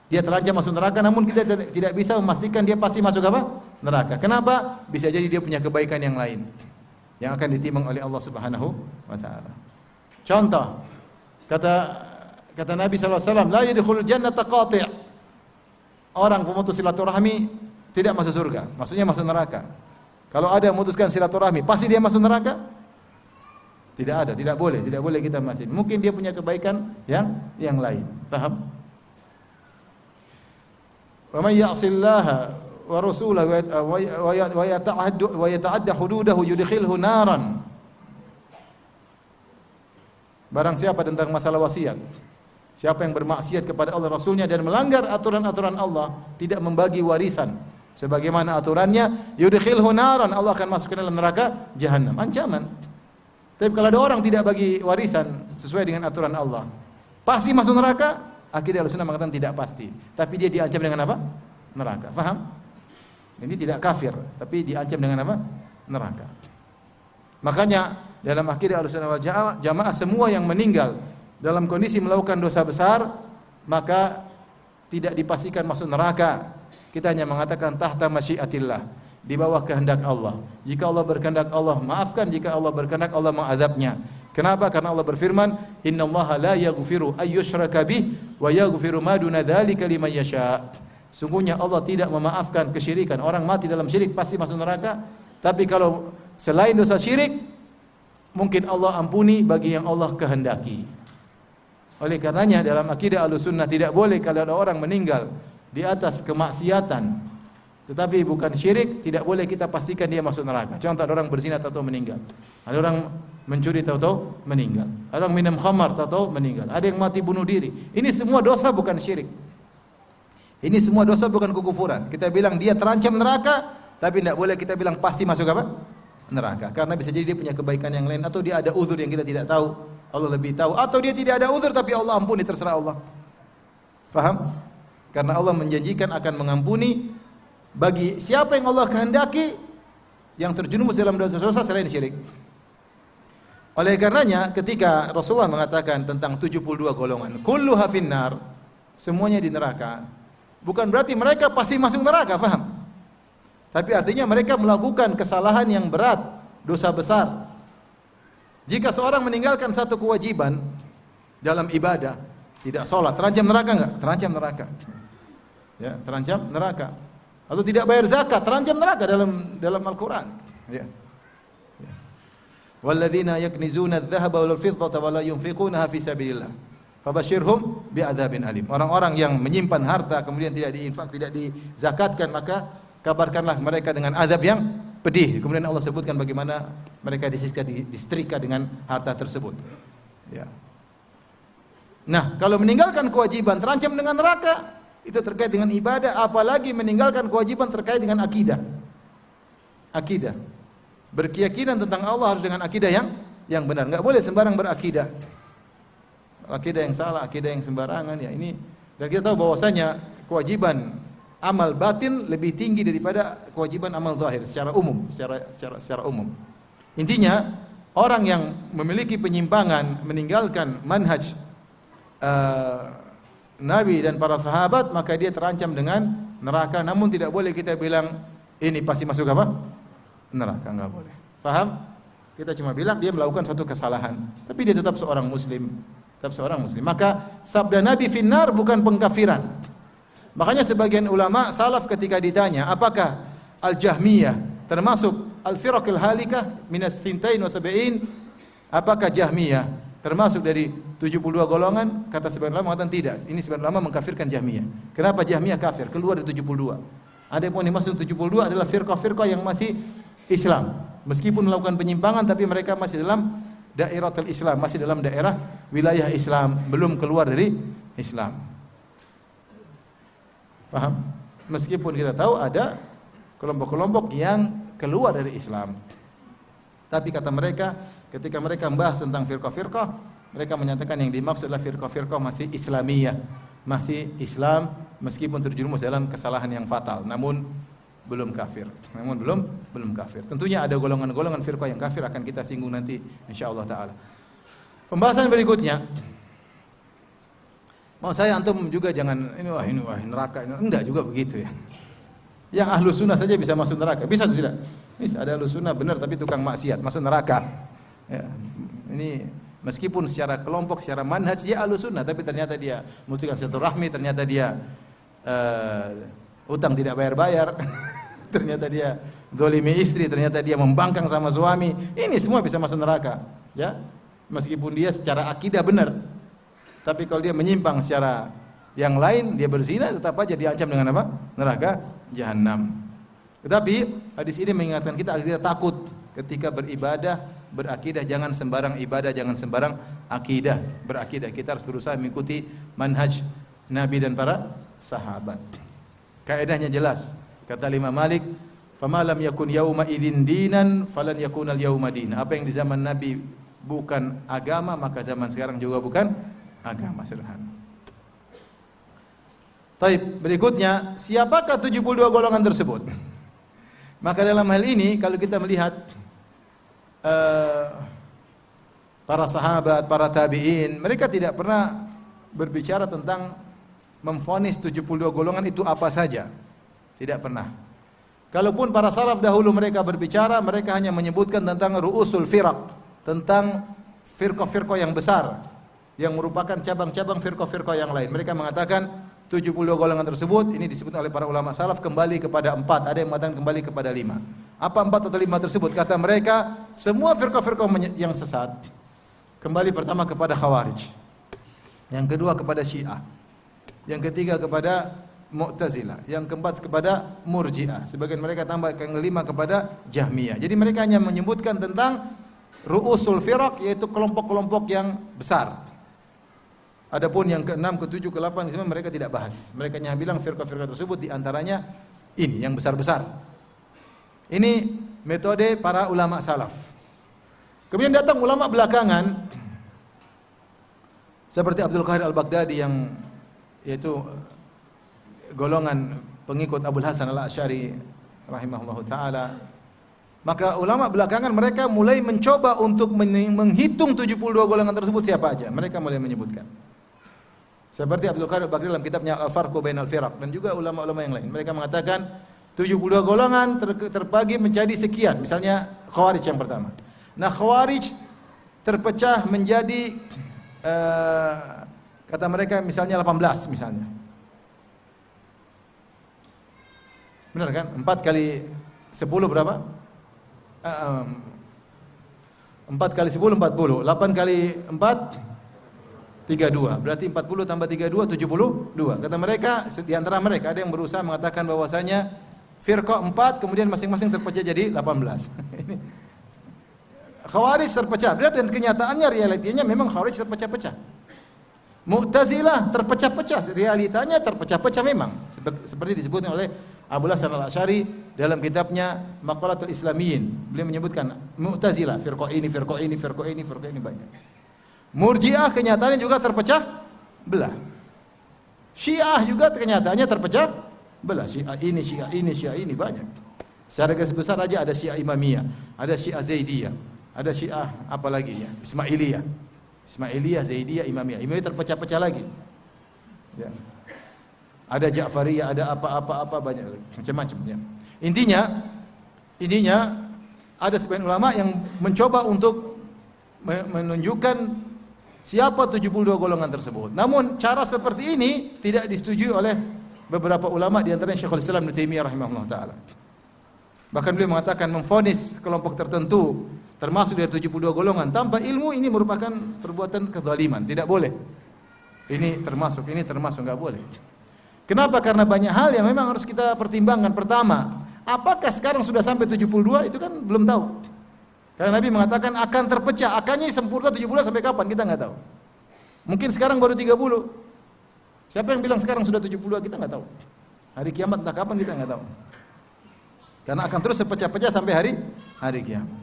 Dia terancam masuk neraka, namun kita tidak bisa memastikan dia pasti masuk apa? Neraka. Kenapa? Bisa jadi dia punya kebaikan yang lain yang akan ditimbang oleh Allah Subhanahu wa taala. Contoh, kata Nabi sallallahu alaihi wasallam, la yadkhulul jannata qati'. Orang pemutus silaturahmi tidak masuk surga, maksudnya masuk neraka. Kalau ada yang memutuskan silaturahmi, pasti dia masuk neraka? Tidak ada, tidak boleh kita masuk. Mungkin dia punya kebaikan yang lain. Paham? Wa may ya'sillaha wa rasulahu wa yata'adda hududahu yudkhilhu naran Barang siapa tentang masalah wasiat, siapa yang bermaksiat kepada Allah Rasulnya dan melanggar aturan-aturan Allah, tidak membagi warisan sebagaimana aturannya, yudkhilhu naran, Allah akan masukkan dalam neraka jahanam. Ancaman. Tapi kalau ada orang tidak bagi warisan sesuai dengan aturan Allah, pasti masuk neraka? Akidah Ahlussunnah mengatakan tidak pasti, tapi dia diancam dengan apa? Neraka. Faham? Ini tidak kafir, tapi diancam dengan apa? Neraka. Makanya dalam akidah Ahlussunnah wal Jamaah, semua yang meninggal dalam kondisi melakukan dosa besar maka tidak dipastikan masuk neraka. Kita hanya mengatakan tahta masyiatillah, di bawah kehendak Allah. Jika Allah berkehendak, Allah maafkan; jika Allah berkehendak, Allah mengazabnya. Kenapa? Karena Allah berfirman, "Innallaha la yaghfiru ayyushraka bih wa yaghfiru ma duna dzalika liman yasha." Sungguhnya Allah tidak memaafkan kesyirikan. Orang mati dalam syirik pasti masuk neraka. Tapi kalau selain dosa syirik, mungkin Allah ampuni bagi yang Allah kehendaki. Oleh karenanya dalam akidah Ahlussunnah tidak boleh kalau ada orang meninggal di atas kemaksiatan tetapi bukan syirik, tidak boleh kita pastikan dia masuk neraka. Contoh, ada orang berzina tahu meninggal. Ada orang mencuri tahu meninggal. Ada orang minum khamar tahu meninggal. Ada yang mati bunuh diri. Ini semua dosa bukan syirik. Ini semua dosa bukan kekufuran. Kita bilang dia terancam neraka, tapi tidak boleh kita bilang pasti masuk apa? Neraka. Karena bisa jadi dia punya kebaikan yang lain, atau dia ada uzur yang kita tidak tahu, Allah lebih tahu, atau dia tidak ada uzur tapi Allah ampuni, terserah Allah. Paham? Karena Allah menjanjikan akan mengampuni bagi siapa yang Allah kehendaki yang terjerumus dalam dosa-dosa selain syirik. Oleh karenanya ketika Rasulullah mengatakan tentang 72 golongan, kulluha finnar, semuanya di neraka, bukan berarti mereka pasti masuk neraka, paham? Tapi artinya mereka melakukan kesalahan yang berat, dosa besar. Jika seorang meninggalkan satu kewajiban dalam ibadah, tidak sholat, terancam neraka enggak? Terancam neraka. Ya, terancam neraka. Atau tidak bayar zakat, terancam neraka dalam Al-Qur'an. Ya. Walladzina yaknizuna adh-dhahaba wal fiddata wa la yunfiqunaha fi sabilillah fabashshirhum bi'adzabin alim. Orang-orang yang menyimpan harta kemudian tidak diinfak, tidak dizakatkan, maka kabarkanlah mereka dengan azab yang pedih. Kemudian Allah sebutkan bagaimana mereka disiksa, disetrika dengan harta tersebut. Ya. Nah, kalau meninggalkan kewajiban terancam dengan neraka, itu terkait dengan ibadah, apalagi meninggalkan kewajiban terkait dengan akidah. Akidah. Berkeyakinan tentang Allah harus dengan akidah yang benar. Enggak boleh sembarang berakidah. Akidah yang salah, akidah yang sembarangan, ya ini. Dan kita tahu bahwasanya kewajiban amal batin lebih tinggi daripada kewajiban amal zahir secara umum, secara umum. Intinya, orang yang memiliki penyimpangan, meninggalkan manhaj Nabi dan para sahabat, maka dia terancam dengan neraka. Namun tidak boleh kita bilang ini pasti masuk apa? Neraka, enggak boleh. Paham? Kita cuma bilang dia melakukan satu kesalahan, tapi dia tetap seorang muslim, Maka sabda Nabi finnar bukan pengkafiran. Makanya sebagian ulama salaf ketika ditanya, apakah Al-Jahmiyah termasuk al-firaqil halikah minas thintain wa sab'in? Apakah Jahmiyah termasuk dari 72 golongan? Kata sebagian ulama mengatakan tidak. Ini sebagian ulama mengkafirkan Jahmiyah. Kenapa Jahmiyah kafir? Keluar dari 72. Ada yang dimaksud 72 adalah firqah-firqah yang masih Islam. Meskipun melakukan penyimpangan tapi mereka masih dalam dairatul Islam, masih dalam daerah wilayah Islam, belum keluar dari Islam. Paham? Meskipun kita tahu ada kelompok-kelompok yang keluar dari Islam. Tapi kata mereka, ketika mereka membahas tentang firqah-firqah, mereka menyatakan yang dimaksud adalah firqah-firqah masih Islamiyah, masih Islam meskipun terjerumus dalam kesalahan yang fatal, namun belum kafir. Belum kafir. Tentunya ada golongan-golongan firqah yang kafir, akan kita singgung nanti insyaallah taala. Pembahasan berikutnya, mau saya antum juga jangan ini wah neraka ini. Enggak juga begitu ya. Yang ahlu sunnah saja bisa masuk neraka. Bisa atau tidak? Bisa. Ada ahlu sunnah benar tapi tukang maksiat masuk neraka. Ya. Ini meskipun secara kelompok, secara manhaj dia ahlu sunnah, tapi ternyata dia memutuskan silaturahmi, ternyata dia utang tidak bayar-bayar, ternyata dia zalimi istri, ternyata dia membangkang sama suami. Ini semua bisa masuk neraka. Ya. Meskipun dia secara akidah benar, tapi kalau dia menyimpang secara yang lain, dia berzina, tetap aja diancam dengan apa? Neraka jahanam. Tetapi hadis ini mengingatkan kita agar kita takut ketika beribadah, berakidah, jangan sembarang ibadah, jangan sembarang akidah, berakidah. Kita harus berusaha mengikuti manhaj Nabi dan para sahabat. Kaedahnya jelas. Kata Imam Malik, "Fama lam yakun yauma idzin dinan falan yakunal yauma din." Apa yang di zaman Nabi bukan agama, maka zaman sekarang juga bukan agama. Sederhana. Baik, berikutnya, siapakah 72 golongan tersebut? Maka dalam hal ini kalau kita melihat para sahabat, para tabi'in, mereka tidak pernah berbicara tentang memvonis 72 golongan itu apa saja. Tidak pernah. Kalaupun para salaf dahulu mereka berbicara, mereka hanya menyebutkan tentang ru'usul firaq, tentang firqah-firqah yang besar, yang merupakan cabang-cabang firqah-firqah yang lain. Mereka mengatakan 72 golongan tersebut, ini disebut oleh para ulama salaf, kembali kepada 4, ada yang mengatakan kembali kepada 5. Apa 4 atau 5 tersebut? Kata mereka, semua firqah-firqah yang sesat kembali pertama kepada Khawarij, yang kedua kepada Syiah, yang ketiga kepada Mu'tazilah, yang keempat kepada Murji'ah, sebagian mereka tambah yang kelima kepada Jahmiyah. Jadi mereka hanya menyebutkan tentang ru'usul firaq, yaitu kelompok-kelompok yang besar. Adapun yang ke-6, ke-7, ke-8 mereka tidak bahas. Mereka hanya bilang firqah-firqah tersebut di antaranya ini yang besar-besar. Ini metode para ulama salaf. Kemudian datang ulama belakangan seperti Abdul Qahir Al-Baghdadi, yang yaitu golongan pengikut Abul Hasan Al-Asy'ari rahimahullahu taala. Maka ulama belakangan mereka mulai mencoba untuk menghitung 72 golongan tersebut siapa aja. Mereka mulai menyebutkan. Seperti Abdul Qadir Al-Baghdadi dalam kitabnya Al-Farqu Bainal Firaq, dan juga ulama-ulama yang lain. Mereka mengatakan 72 golongan terbagi menjadi sekian. Misalnya Khawarij yang pertama. Nah, Khawarij terpecah menjadi kata mereka misalnya 18 misalnya. Benar kan? 4 kali 10 berapa? 4 kali 10 40. 8 kali 4 32. Berarti 40 tambah 32 72. Kata mereka, di antara mereka ada yang berusaha mengatakan bahwasanya firqah 4 kemudian masing-masing terpecah jadi 18. Khawarij terpecah, dan kenyataannya realitinya memang Khawarij terpecah-pecah. Mu'tazilah terpecah-pecah, realitanya terpecah-pecah memang. Seperti disebutkan oleh Abul Hasan Al-Asy'ari dalam kitabnya Maqalatul Islamiyyin. Beliau menyebutkan Mu'tazilah, firqah ini, firqah ini, firqah ini, firqah ini banyak. Murji'ah kenyataannya juga terpecah belah. Syiah juga kenyataannya terpecah belah. Syiah ini, Syiah ini, Syiah ini banyak. Secara garis besar aja ada Syiah Imamiyah, ada Syiah Zaidiyah, ada Syiah apa lagi ya? Ismailiyah. Ismailiyah, Zaidiyah, Imamiyah. Imamiyah terpecah-pecah lagi. Ya. Ada Ja'fariyah, ada apa-apa banyak macam-macam ya. Intinya ada sebagian ulama yang mencoba untuk menunjukkan siapa 72 golongan tersebut. Namun cara seperti ini tidak disetujui oleh beberapa ulama, di antaranya Syekhul Islam Ibnu Taimiyah rahimahullah taala. Bahkan beliau mengatakan memvonis kelompok tertentu termasuk dari 72 golongan tanpa ilmu ini merupakan perbuatan kezaliman, tidak boleh. Ini termasuk enggak boleh. Kenapa? Karena banyak hal yang memang harus kita pertimbangkan. Pertama, apakah sekarang sudah sampai 72? Itu kan belum tahu. Karena Nabi mengatakan akan terpecah, akannya sempurna 70 sampai kapan kita nggak tahu. Mungkin sekarang baru 30. Siapa yang bilang sekarang sudah 72? Kita nggak tahu. Hari kiamat entah kapan kita nggak tahu. Karena akan terus terpecah-pecah sampai hari kiamat.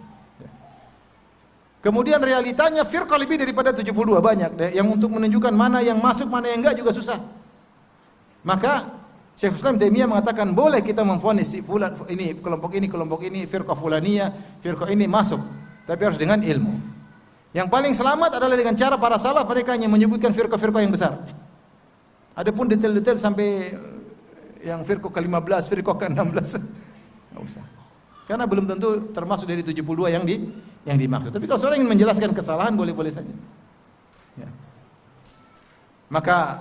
Kemudian realitanya firqah lebih daripada 72 banyak. Yang untuk menunjukkan mana yang masuk, mana yang enggak juga susah. Maka Syekhul Islam Taimiyah mengatakan boleh kita memvonis si fulan ini, kelompok ini, firqah fulaniyah, firqah ini masuk, tapi harus dengan ilmu. Yang paling selamat adalah dengan cara para salaf, mereka hanya menyebutkan firqah-firqah yang besar. Adapun detail-detail sampai yang firqah ke-15, firqah ke-16 enggak usah. Karena belum tentu termasuk dari 72 yang dimaksud. Tapi kalau seorang ingin menjelaskan kesalahan boleh-boleh saja. Ya. Maka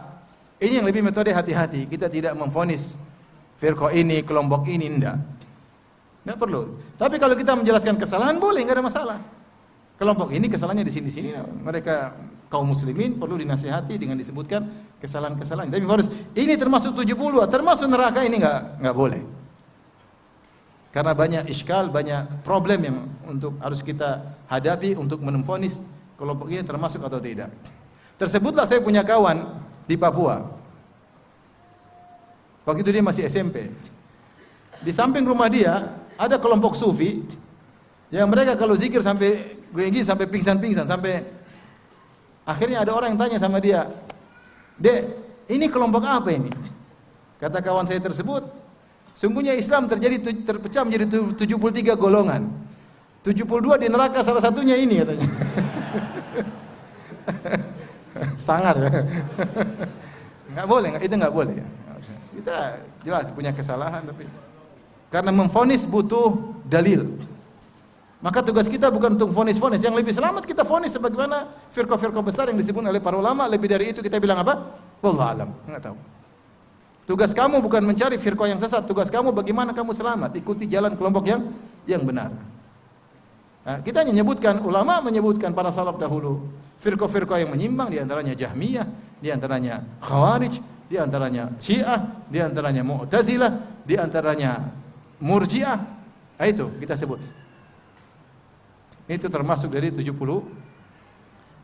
ini yang lebih metode hati-hati. Kita tidak memvonis firqah ini, kelompok ini, enggak perlu. Tapi kalau kita menjelaskan kesalahan boleh, enggak ada masalah. Kelompok ini kesalahannya di sini-sini. Mereka kaum muslimin perlu dinasihati dengan disebutkan kesalahan-kesalahan. Tapi harus ini termasuk 70, termasuk neraka, ini enggak boleh. Karena banyak iskal, banyak problem yang harus kita hadapi untuk memvonis kelompok ini termasuk atau tidak. Tersebutlah saya punya kawan di Papua. Waktu itu dia masih SMP. Di samping rumah dia ada kelompok sufi yang mereka kalau zikir sampai gini sampai pingsan-pingsan, sampai akhirnya ada orang yang tanya sama dia, "Dek, ini kelompok apa ini?" Kata kawan saya tersebut, sungguhnya Islam terpecah menjadi 73 golongan. 72 di neraka, salah satunya ini katanya. Sangar ya. Enggak boleh, itu enggak boleh. Kita jelas punya kesalahan, tapi karena memvonis butuh dalil. Maka tugas kita bukan untuk vonis-vonis, yang lebih selamat kita vonis sebagaimana firqah-firqah besar yang disebut oleh para ulama. Lebih dari itu kita bilang apa? Wallahu alam, enggak tahu. Tugas kamu bukan mencari firqah yang sesat, tugas kamu bagaimana kamu selamat, ikuti jalan kelompok yang benar. Nah, kita menyebutkan, ulama menyebutkan para salaf dahulu, firqah-firqah yang menyimpang, di antaranya Jahmiyah, di antaranya Khawarij, di antaranya Syiah, di antaranya Mu'tazilah, di antaranya Murji'ah. Itu kita sebut. Itu termasuk dari 72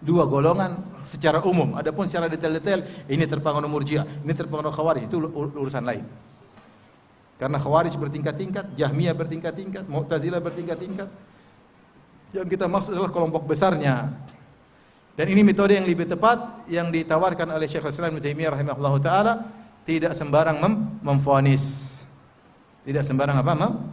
golongan secara umum. Adapun secara detail-detail, ini terpengaruh Murji'ah, ini terpengaruh Khawarij, itu urusan lain. Karena Khawarij bertingkat-tingkat, Jahmiyah bertingkat-tingkat, Mu'tazilah bertingkat-tingkat. Yang kita maksud adalah kelompok besarnya. Dan ini metode yang lebih tepat yang ditawarkan oleh Syekhul Islam Ibnu Taimiyah rahimahullahu taala, tidak sembarang memvonis. Tidak sembarang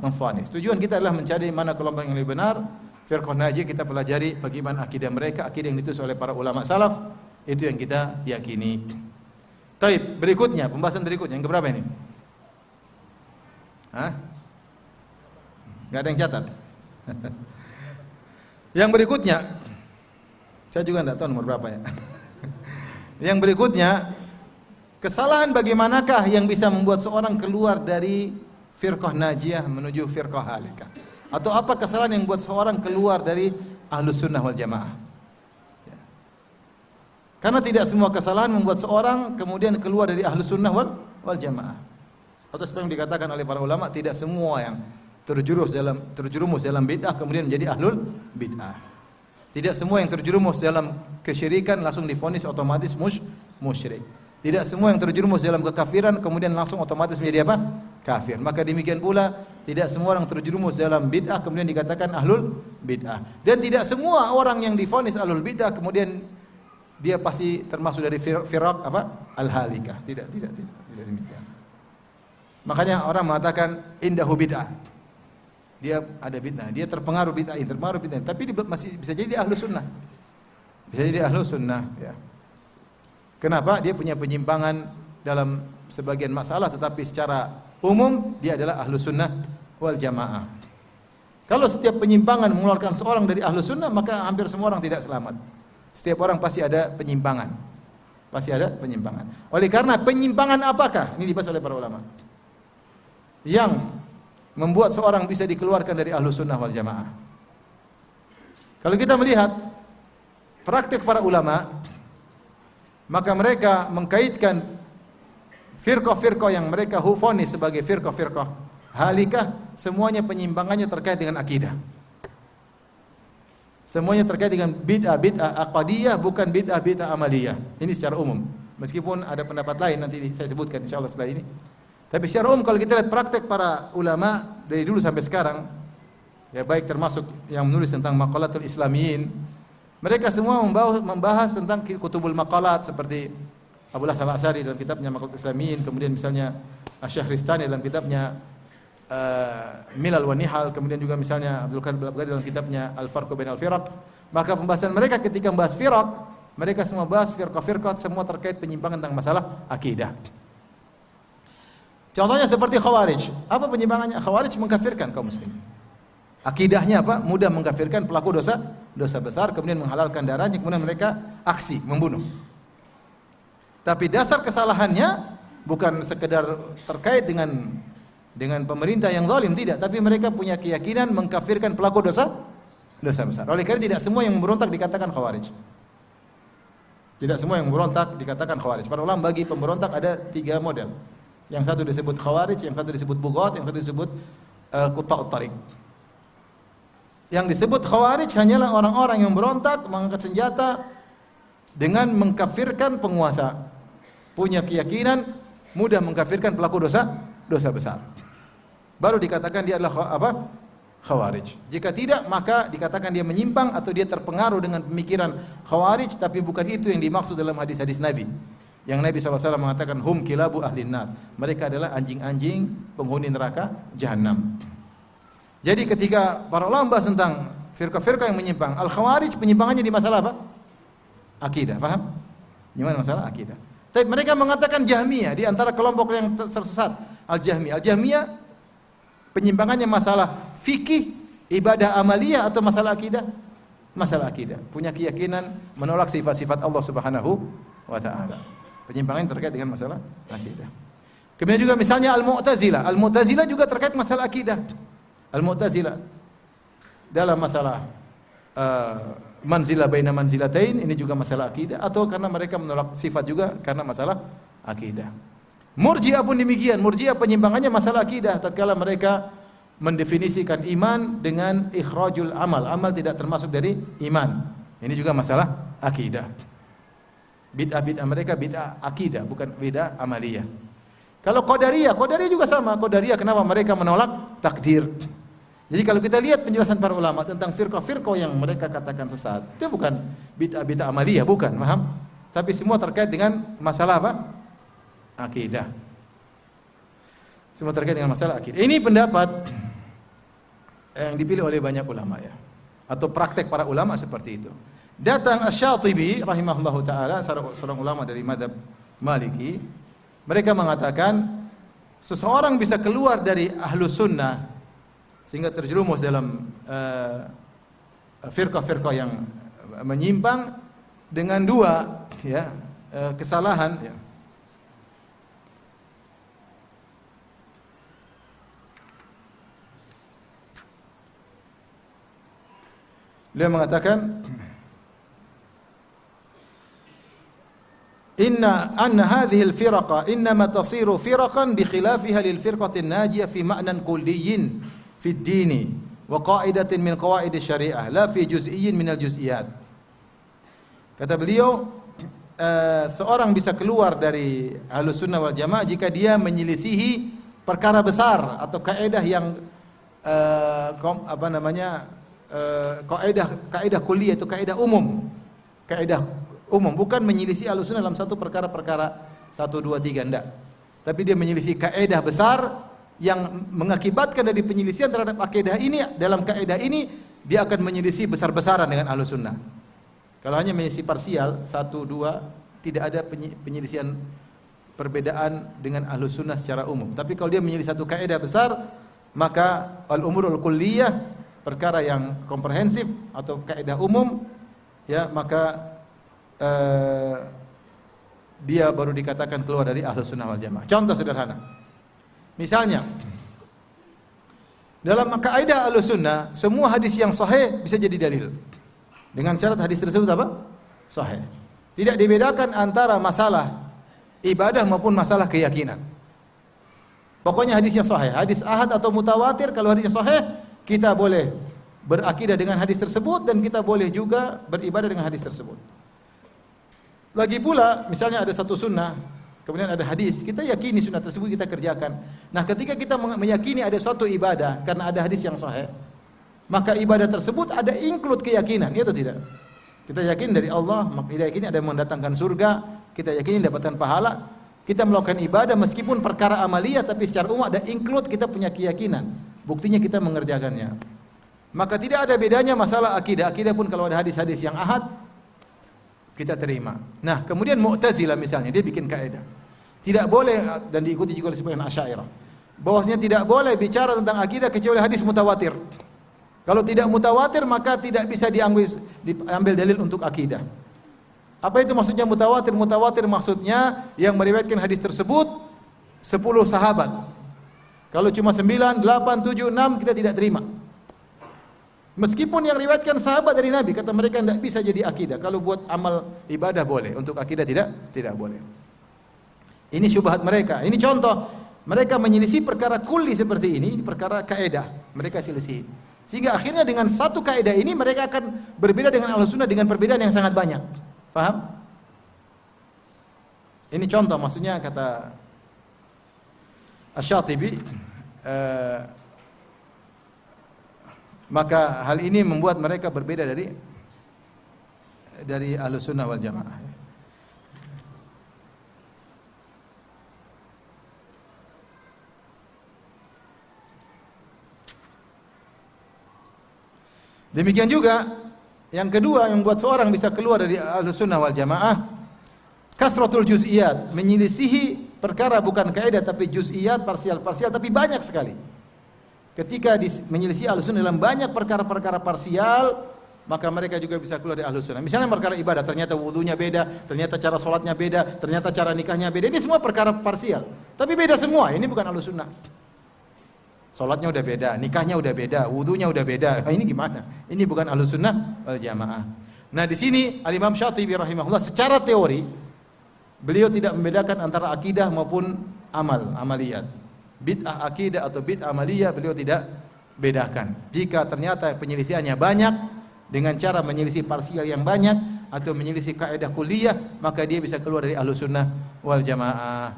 memvonis. Tujuan kita adalah mencari mana kelompok yang lebih benar. Firqah Najiyah kita pelajari bagaimana akidah mereka, akidah yang ditulis oleh para ulama salaf, itu yang kita yakini. Taib, berikutnya, pembahasan berikutnya yang keberapa ini? Hah? Enggak ada yang catat. Yang berikutnya, saya juga tidak tahu nomor berapa ya. Yang berikutnya, kesalahan bagaimanakah yang bisa membuat seorang keluar dari firqah najiyah menuju firqah halikah? Atau apa kesalahan yang membuat seorang keluar dari ahlus sunnah wal jamaah? Ya. Karena tidak semua kesalahan membuat seorang kemudian keluar dari ahlus sunnah wal jamaah. Atau seperti yang dikatakan oleh para ulama, tidak semua yang terjerumus dalam bid'ah kemudian menjadi ahlul bid'ah. Tidak semua yang terjerumus dalam kesyirikan langsung divonis otomatis musyrik. Tidak semua yang terjerumus dalam kekafiran kemudian langsung otomatis menjadi apa? Kafir. Maka demikian pula tidak semua orang terjerumus dalam bid'ah kemudian dikatakan ahlul bid'ah. Dan tidak semua orang yang divonis ahlul bid'ah kemudian dia pasti termasuk dari firaq apa? Al-halikah. Tidak demikian. Makanya orang mengatakan indahu bid'ah. Dia ada bid'ah, dia terpengaruh bid'ah, tapi dia masih bisa jadi ahlu sunnah. Bisa jadi ahlu sunnah, ya. Kenapa? Dia punya penyimpangan dalam sebagian masalah, tetapi secara umum dia adalah ahlu sunnah wal jamaah. Kalau setiap penyimpangan mengeluarkan seorang dari ahlu sunnah, maka hampir semua orang tidak selamat. Setiap orang pasti ada penyimpangan. Pasti ada penyimpangan. Oleh karena penyimpangan apakah? Ini dibahas oleh para ulama. Yang membuat seorang bisa dikeluarkan dari ahlus sunnah wal jamaah. Kalau kita melihat praktik para ulama, maka mereka mengkaitkan firqah-firqah yang mereka hufonis sebagai firqah-firqah halikah, semuanya penyimpangannya terkait dengan akidah. Semuanya terkait dengan bid'ah aqadiyah, bukan bid'ah amaliyah. Ini secara umum. Meskipun ada pendapat lain nanti saya sebutkan insyaallah setelah ini. Tapi secara umum kalau kita lihat praktek para ulama dari dulu sampai sekarang, ya baik termasuk yang menulis tentang maqalatul islamiyin, mereka semua membahas tentang kutubul maqalat seperti Abdullah Al-Asy'ari dalam kitabnya Maqalatul Islamiyin, kemudian misalnya Asy-Syahristani dalam kitabnya Milal wa Nihal, kemudian juga misalnya Abdul Qadir Al-Baghdadi dalam kitabnya Al-Farqu Bainal Firaq. Maka pembahasan mereka ketika membahas firaq, mereka semua bahas firqah-firqah semua terkait penyimpangan tentang masalah akidah. Contohnya seperti Khawarij. Apa penyimpangannya? Khawarij mengkafirkan kaum muslimin. Akidahnya apa? Mudah mengkafirkan pelaku dosa besar, kemudian menghalalkan darahnya, kemudian mereka aksi membunuh. Tapi dasar kesalahannya bukan sekedar terkait dengan pemerintah yang zalim, tidak, tapi mereka punya keyakinan mengkafirkan pelaku dosa besar. Oleh karena tidak semua yang memberontak dikatakan Khawarij. Tidak semua yang memberontak dikatakan Khawarij. Para ulama bagi pemberontak ada 3 model. Yang satu disebut Khawarij, yang satu disebut Bughat, yang satu disebut Qutta'ut Thariq. Yang disebut khawarij hanyalah orang-orang yang berontak, mengangkat senjata dengan mengkafirkan penguasa. Punya keyakinan mudah mengkafirkan pelaku dosa besar. Baru dikatakan dia adalah khawarij. Jika tidak, maka dikatakan dia menyimpang atau dia terpengaruh dengan pemikiran khawarij, tapi bukan itu yang dimaksud dalam hadis-hadis Nabi. Yang Nabi SAW mengatakan hum kilabu ahlin nar. Mereka adalah anjing-anjing penghuni neraka jahanam. Jadi ketika para ulama bahas tentang firqah-firqah yang menyimpang, al-khawarij penyimpangannya di masalah apa? Akidah, paham? Gimana masalah akidah? Tapi mereka mengatakan Jahmiyah di antara kelompok yang tersesat, al-Jahmiyah. Al-Jahmiyah penyimpangannya masalah fikih, ibadah amaliyah atau masalah akidah? Masalah akidah. Punya keyakinan menolak sifat-sifat Allah Subhanahu wa taala. Penyimpangan terkait dengan masalah akidah. Kemudian juga misalnya Al-Mu'tazilah. Al-Mu'tazilah juga terkait masalah akidah. Al-Mu'tazilah dalam masalah manzilah baina manzilatain, ini juga masalah akidah, atau karena mereka menolak sifat juga karena masalah akidah. Murji'ah pun demikian. Murji'ah penyimpangannya masalah akidah, tatkala mereka mendefinisikan iman dengan ikhrajul amal. Amal tidak termasuk dari iman. Ini juga masalah akidah. Bid'ah mereka bid'ah akidah, bukan bid'ah amaliyah. Kalau Qadariyah juga sama. Qadariyah kenapa mereka menolak takdir? Jadi kalau kita lihat penjelasan para ulama tentang firqah-firqah yang mereka katakan sesat, itu bukan bid'ah amaliyah, bukan, paham? Tapi semua terkait dengan masalah apa? Akidah. Semua terkait dengan masalah akidah. Ini pendapat yang dipilih oleh banyak ulama ya. Atau praktek para ulama seperti itu. Datang Asy-Syatibi rahimahullahu taala, seorang ulama dari mazhab Maliki, mereka mengatakan seseorang bisa keluar dari Ahlus Sunnah sehingga terjerumus dalam firqah-firqah yang menyimpang dengan dua ya, kesalahan ya. Beliau mengatakan anna hadhihi al-firaqa innama tasiru firaqan bi khilafiha lil firqati an-najiyah fi ma'nan kulliyyin fi ad-din wa qa'idatin min qawaid asy-syari'ah la fi juz'iyyin min al-juz'iyat. Kata beliau, seorang bisa keluar dari Ahlus Sunnah wal Jamaah jika dia menyelisihi perkara besar atau kaidah yang kaidah kulliyah itu kaidah umum. Kaidah umum, bukan menyelisih Ahlussunnah dalam satu perkara-perkara 1 2 3 enggak. Tapi dia menyelisih kaidah besar yang mengakibatkan dari penyelisihan terhadap akidah ini, dalam kaidah ini dia akan menyelisih besar-besaran dengan Ahlussunnah. Kalau hanya menyelisih parsial 1 2 tidak ada penyelisihan perbedaan dengan Ahlussunnah secara umum. Tapi kalau dia menyelisih satu kaidah besar, maka al-umurul kulliyah, perkara yang komprehensif atau kaidah umum ya, maka dia baru dikatakan keluar dari Ahlus Sunnah wal Jamaah. Contoh sederhana. Misalnya, dalam kaidah Ahlus Sunnah, semua hadis yang sahih bisa jadi dalil. Dengan syarat hadis tersebut apa? Sahih. Tidak dibedakan antara masalah ibadah maupun masalah keyakinan. Pokoknya hadis yang sahih, hadis ahad atau mutawatir, kalau hadisnya sahih, kita boleh berakidah dengan hadis tersebut dan kita boleh juga beribadah dengan hadis tersebut. Lagi pula, misalnya ada satu sunnah, kemudian ada hadis, kita yakini sunnah tersebut kita kerjakan. Nah, ketika kita meyakini ada suatu ibadah karena ada hadis yang sahih, maka ibadah tersebut ada include keyakinan, ya atau tidak? Kita yakin dari Allah, maka kita yakini ada yang mendatangkan surga, kita yakini dapatkan pahala. Kita melakukan ibadah meskipun perkara amaliyah, tapi secara umum ada include kita punya keyakinan. Buktinya kita mengerjakannya. Maka tidak ada bedanya masalah akidah. Akidah pun kalau ada hadis-hadis yang ahad, kita terima. Nah, kemudian Mu'tazilah misalnya, dia bikin kaidah. Tidak boleh, dan diikuti juga oleh sebagian Asy'ariyah, bahwasanya tidak boleh bicara tentang akidah kecuali hadis mutawatir. Kalau tidak mutawatir, maka tidak bisa diambil dalil untuk akidah. Apa itu maksudnya mutawatir? Mutawatir maksudnya yang meriwayatkan hadis tersebut 10 sahabat. Kalau cuma 9, 8, 7, 6 kita tidak terima. Meskipun yang riwayatkan sahabat dari Nabi, kata mereka tidak bisa jadi akidah. Kalau buat amal ibadah boleh, untuk akidah tidak boleh. Ini syubhat mereka. Ini contoh, mereka menyelisih perkara kulli seperti ini perkara kaidah. Mereka selisih. Sehingga akhirnya dengan satu kaidah ini mereka akan berbeda dengan Ahlus Sunnah dengan perbedaan yang sangat banyak. Paham? Ini contoh, maksudnya kata Asy-Syatibi, maka hal ini membuat mereka berbeda dari Ahlus Sunnah wal Jamaah. Demikian juga yang kedua yang membuat seorang bisa keluar dari Ahlus Sunnah wal Jamaah, kasratul juz'iyat, menyelisihi perkara bukan kaidah tapi juz'iyat, parsial-parsial, tapi banyak sekali. Ketika menyelisih Ahlus Sunnah dalam banyak perkara-perkara parsial, maka mereka juga bisa keluar dari Ahlus Sunnah. Misalnya perkara ibadah, ternyata wudunya beda, ternyata cara sholatnya beda, ternyata cara nikahnya beda. Ini semua perkara parsial, tapi beda semua. Ini bukan Ahlus Sunnah. Sholatnya udah beda, nikahnya udah beda, wudunya udah beda. Nah, ini gimana? Ini bukan Ahlus Sunnah wal Jamaah. Nah, di sini Al-Imam Syatibi rahimahullah secara teori beliau tidak membedakan antara akidah maupun amaliyat. Bid'ah akidah atau bid'ah amaliyah beliau tidak bedakan. Jika ternyata penyelisihannya banyak dengan cara menyelisih parsial yang banyak atau menyelisih kaidah kulliyah, maka dia bisa keluar dari Ahlus Sunnah wal Jamaah.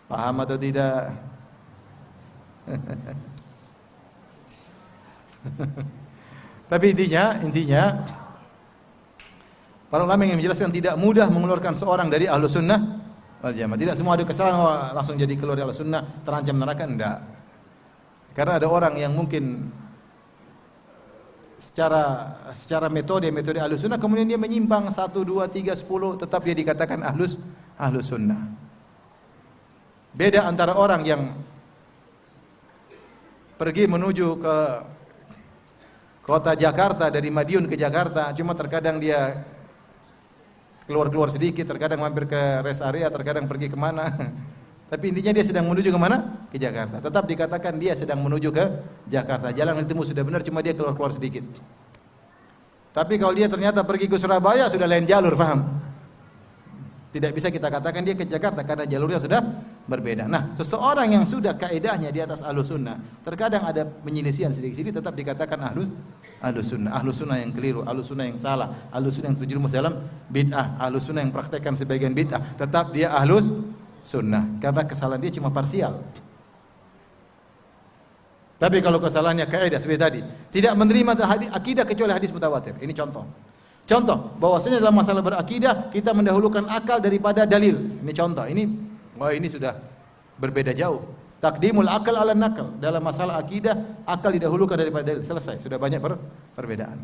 Paham atau tidak? Tapi intinya para ulama yang menjelaskan tidak mudah mengeluarkan seorang dari Ahlus Sunnah wal Jamaah. Tidak semua ada kesalahan langsung jadi keluar dari Ahlus Sunnah, terancam neraka, enggak. Karena ada orang yang mungkin secara metode Ahlus Sunnah kemudian dia menyimpang 1 2 3 10 tetap dia dikatakan Ahlus Sunnah. Beda antara orang yang pergi menuju ke kota Jakarta, dari Madiun ke Jakarta, cuma terkadang dia keluar sedikit, terkadang mampir ke rest area, terkadang pergi kemana. Tapi intinya dia sedang menuju ke mana? Ke Jakarta. Tetap dikatakan dia sedang menuju ke Jakarta. Jalan yang ditemu sudah benar, cuma dia keluar sedikit. Tapi kalau dia ternyata pergi ke Surabaya, sudah lain jalur, paham? Tidak bisa kita katakan dia ke Jakarta karena jalurnya sudah berbeda. Nah, seseorang yang sudah kaidahnya di atas Ahlus Sunnah, terkadang ada penyelisihan sedikit-sedikit, tetap dikatakan Ahlus Sunnah. Ahlus Sunnah yang keliru, Ahlus Sunnah yang salah, Ahlus Sunnah yang terjerumus dalam bid'ah, Ahlus Sunnah yang praktekkan sebagian bid'ah, tetap dia Ahlus Sunnah karena kesalahan dia cuma parsial. Tapi kalau kesalahannya kaidah seperti tadi, tidak menerima akidah kecuali hadis mutawatir. Ini Contoh, bahwasanya dalam masalah berakidah kita mendahulukan akal daripada dalil. Ini contoh. Ini sudah berbeda jauh. Takdimul akal ala nakal. Dalam masalah akidah, akal didahulukan daripada dalil. Selesai. Sudah banyak perbedaan.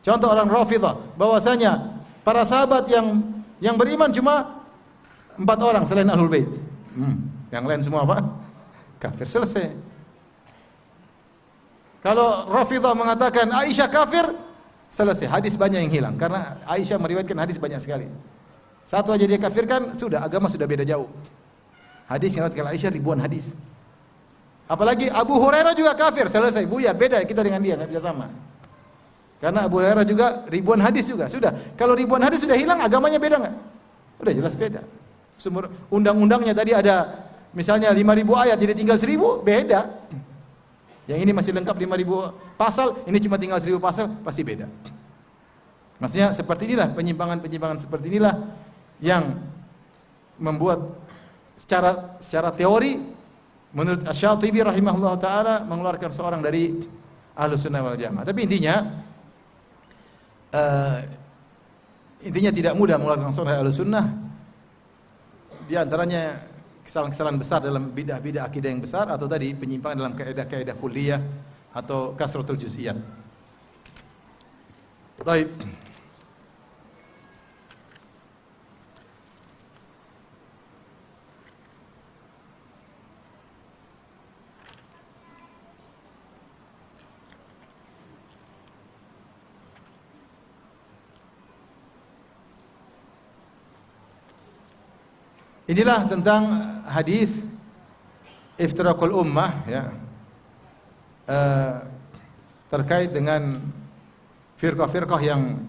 Contoh orang Rafidhah, bahwasanya para sahabat yang beriman cuma 4 orang selain Ahlul Bait. Yang lain semua apa? Kafir. Selesai. Kalau Rafidhah mengatakan Aisyah kafir, selesai, hadis banyak yang hilang karena Aisyah meriwayatkan hadis banyak sekali. Satu aja dia kafirkan, sudah agama sudah beda jauh. Hadis yang diriwayatkan Aisyah ribuan hadis. Apalagi Abu Hurairah juga kafir, selesai, buyar, beda kita dengan dia, enggak bisa sama. Karena Abu Hurairah juga ribuan hadis juga. Sudah, kalau ribuan hadis sudah hilang, agamanya beda enggak? Udah jelas beda. Sumber undang-undangnya tadi ada misalnya 5.000 ayat jadi tinggal 1.000, beda. Yang ini masih lengkap 5.000 pasal, ini cuma tinggal 1.000 pasal, pasti beda. Maksudnya seperti inilah, penyimpangan-penyimpangan seperti inilah yang membuat secara teori menurut Asy-Syatibi rahimahullah taala mengeluarkan seorang dari Ahlus Sunnah wal Jamaah. Tapi intinya tidak mudah mengeluarkan seorang dari Ahlus Sunnah. Di antaranya kesalahan-kesalahan besar dalam bid'ah-bid'ah akidah yang besar, atau tadi penyimpangan dalam kaidah-kaidah kulliyah atau kasratul juz'iyat. Baik. Inilah tentang hadis iftiraqul ummah, ya, terkait dengan firqah-firqah yang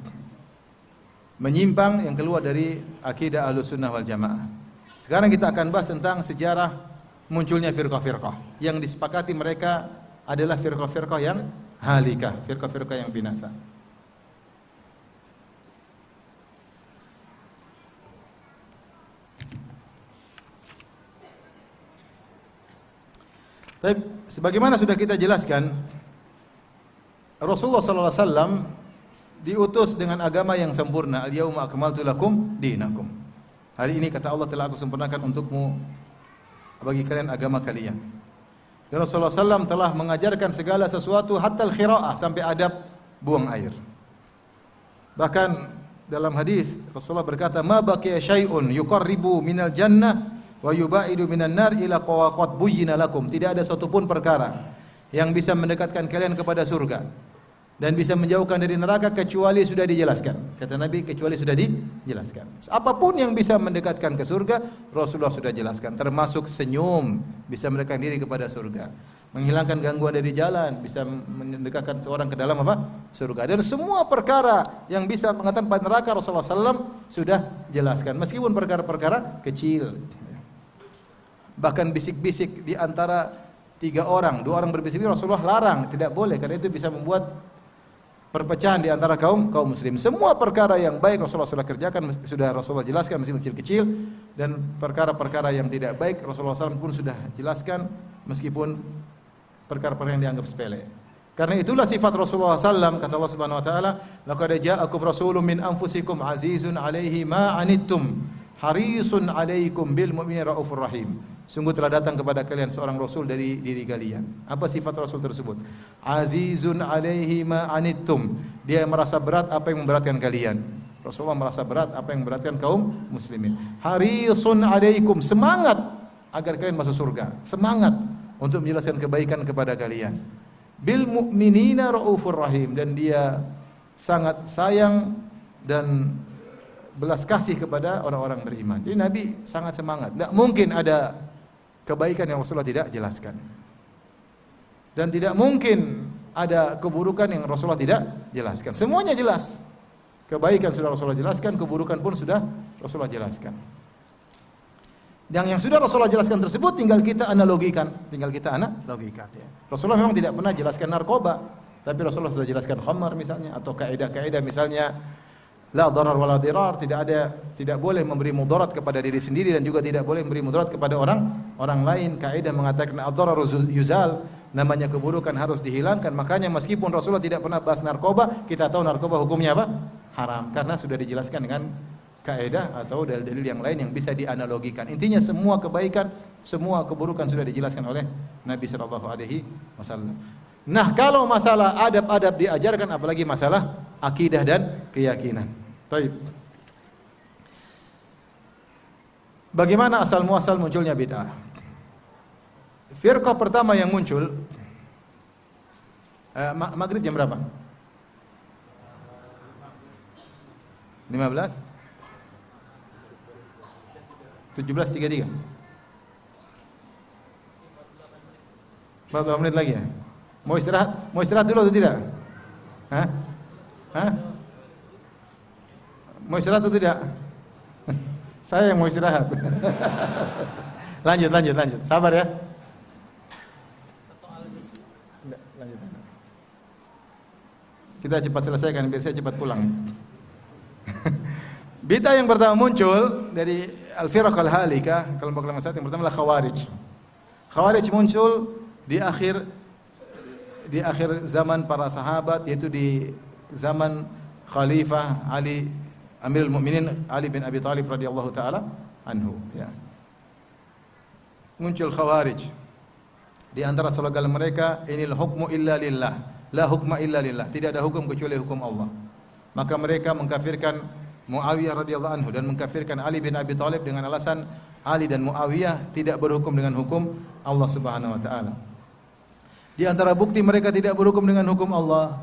menyimpang, yang keluar dari akidah Ahlus Sunnah wal Jamaah. Sekarang kita akan bahas tentang sejarah munculnya firqah-firqah yang disepakati mereka adalah firqah-firqah yang halikah, firqah-firqah yang binasa. Tapi sebagaimana sudah kita jelaskan, Rasulullah sallallahu alaihi wasallam diutus dengan agama yang sempurna. Al-yauma akmaltu lakum dinakum. Hari ini kata Allah telah aku sempurnakan untukmu bagi kalian agama kalian. Dan Rasulullah SAW telah mengajarkan segala sesuatu hatta al-khira'ah, sampai adab buang air. Bahkan dalam hadis Rasulullah berkata, "Ma baqiya syai'un yuqarribu minal jannah wa yubaidu minan nar ila qawaqat buyyina lakum." Tidak ada satu pun perkara yang bisa mendekatkan kalian kepada surga dan bisa menjauhkan dari neraka kecuali sudah dijelaskan. Kata Nabi, kecuali sudah dijelaskan. Apapun yang bisa mendekatkan ke surga, Rasulullah sudah jelaskan. Termasuk senyum bisa mendekatkan diri kepada surga. Menghilangkan gangguan dari jalan bisa mendekatkan seorang ke dalam apa? Surga. Dan semua perkara yang bisa mengatakan pada neraka, Rasulullah SAW sudah jelaskan. Meskipun perkara-perkara kecil. Bahkan bisik-bisik di antara 3 orang, 2 orang berbisik-bisik, Rasulullah larang, tidak boleh, karena itu bisa membuat perpecahan di antara kaum muslim. Semua perkara yang baik Rasulullah sudah kerjakan, sudah Rasulullah jelaskan meskipun kecil-kecil, dan perkara-perkara yang tidak baik Rasulullah SAW pun sudah jelaskan meskipun perkara-perkara yang dianggap sepele. Karena itulah sifat Rasulullah SAW, kata Allah Subhanahu wa taala, "Laqad ja'akum rasulun min anfusikum azizun 'alaihi ma 'anittum harisun 'alaikum bil mu'minina raufur rahim." Sungguh telah datang kepada kalian seorang rasul dari diri kalian. Apa sifat rasul tersebut? Azizun 'alaihi ma 'anittum. Dia merasa berat apa yang memberatkan kalian. Rasulullah merasa berat apa yang memberatkan kaum muslimin. Harisun 'alaikum, semangat agar kalian masuk surga. Semangat untuk menjelaskan kebaikan kepada kalian. Bil mu'minina raufur rahim, dan dia sangat sayang dan belas kasih kepada orang-orang beriman. Jadi Nabi sangat semangat. Tidak mungkin ada kebaikan yang Rasulullah tidak jelaskan. Dan tidak mungkin ada keburukan yang Rasulullah tidak jelaskan. Semuanya jelas. Kebaikan sudah Rasulullah jelaskan, keburukan pun sudah Rasulullah jelaskan. Dan yang sudah Rasulullah jelaskan tersebut tinggal kita analogikan. Ya. Rasulullah memang tidak pernah jelaskan narkoba, tapi Rasulullah sudah jelaskan khamar misalnya, atau kaidah-kaidah misalnya la dharar wala dirar, tidak boleh memberi mudarat kepada diri sendiri dan juga tidak boleh memberi mudarat kepada orang lain. Kaidah mengatakan ad-dhararu yuzal, namanya keburukan harus dihilangkan. Makanya meskipun Rasulullah tidak pernah bahas narkoba, kita tahu narkoba hukumnya apa? Haram, karena sudah dijelaskan dengan kaidah atau dalil-dalil yang lain yang bisa dianalogikan. Intinya semua kebaikan, semua keburukan sudah dijelaskan oleh Nabi sallallahu alaihi wasallam. Nah, kalau masalah adab-adab diajarkan, apalagi masalah akidah dan keyakinan. Baik. Bagaimana asal muasal munculnya bid'ah? Firqah pertama yang muncul maghrib jam berapa? 15? 17.33. 40 menit lagi ya? Mau istirahat dulu atau tidak? Hah? Mau istirahat atau tidak? Saya yang mau istirahat. Lanjut. Sabar ya. Lanjut. Kita cepat selesaikan biar saya cepat pulang. Bid'ah yang pertama muncul dari al-firaq al-halika, kelompok sesat yang pertama adalah Khawarij. Khawarij muncul di akhir zaman para sahabat, yaitu di zaman Khalifah Ali, Amirul Mukminin Ali bin Abi Thalib radhiyallahu taala anhu, ya. Muncul Khawarij. Di antara slogan mereka, inil hukmu illa lillah, la hukma illa lillah. Tidak ada hukum kecuali hukum Allah. Maka mereka mengkafirkan Muawiyah radhiyallahu anhu dan mengkafirkan Ali bin Abi Thalib dengan alasan Ali dan Muawiyah tidak berhukum dengan hukum Allah Subhanahu wa taala. Di antara bukti mereka tidak berhukum dengan hukum Allah,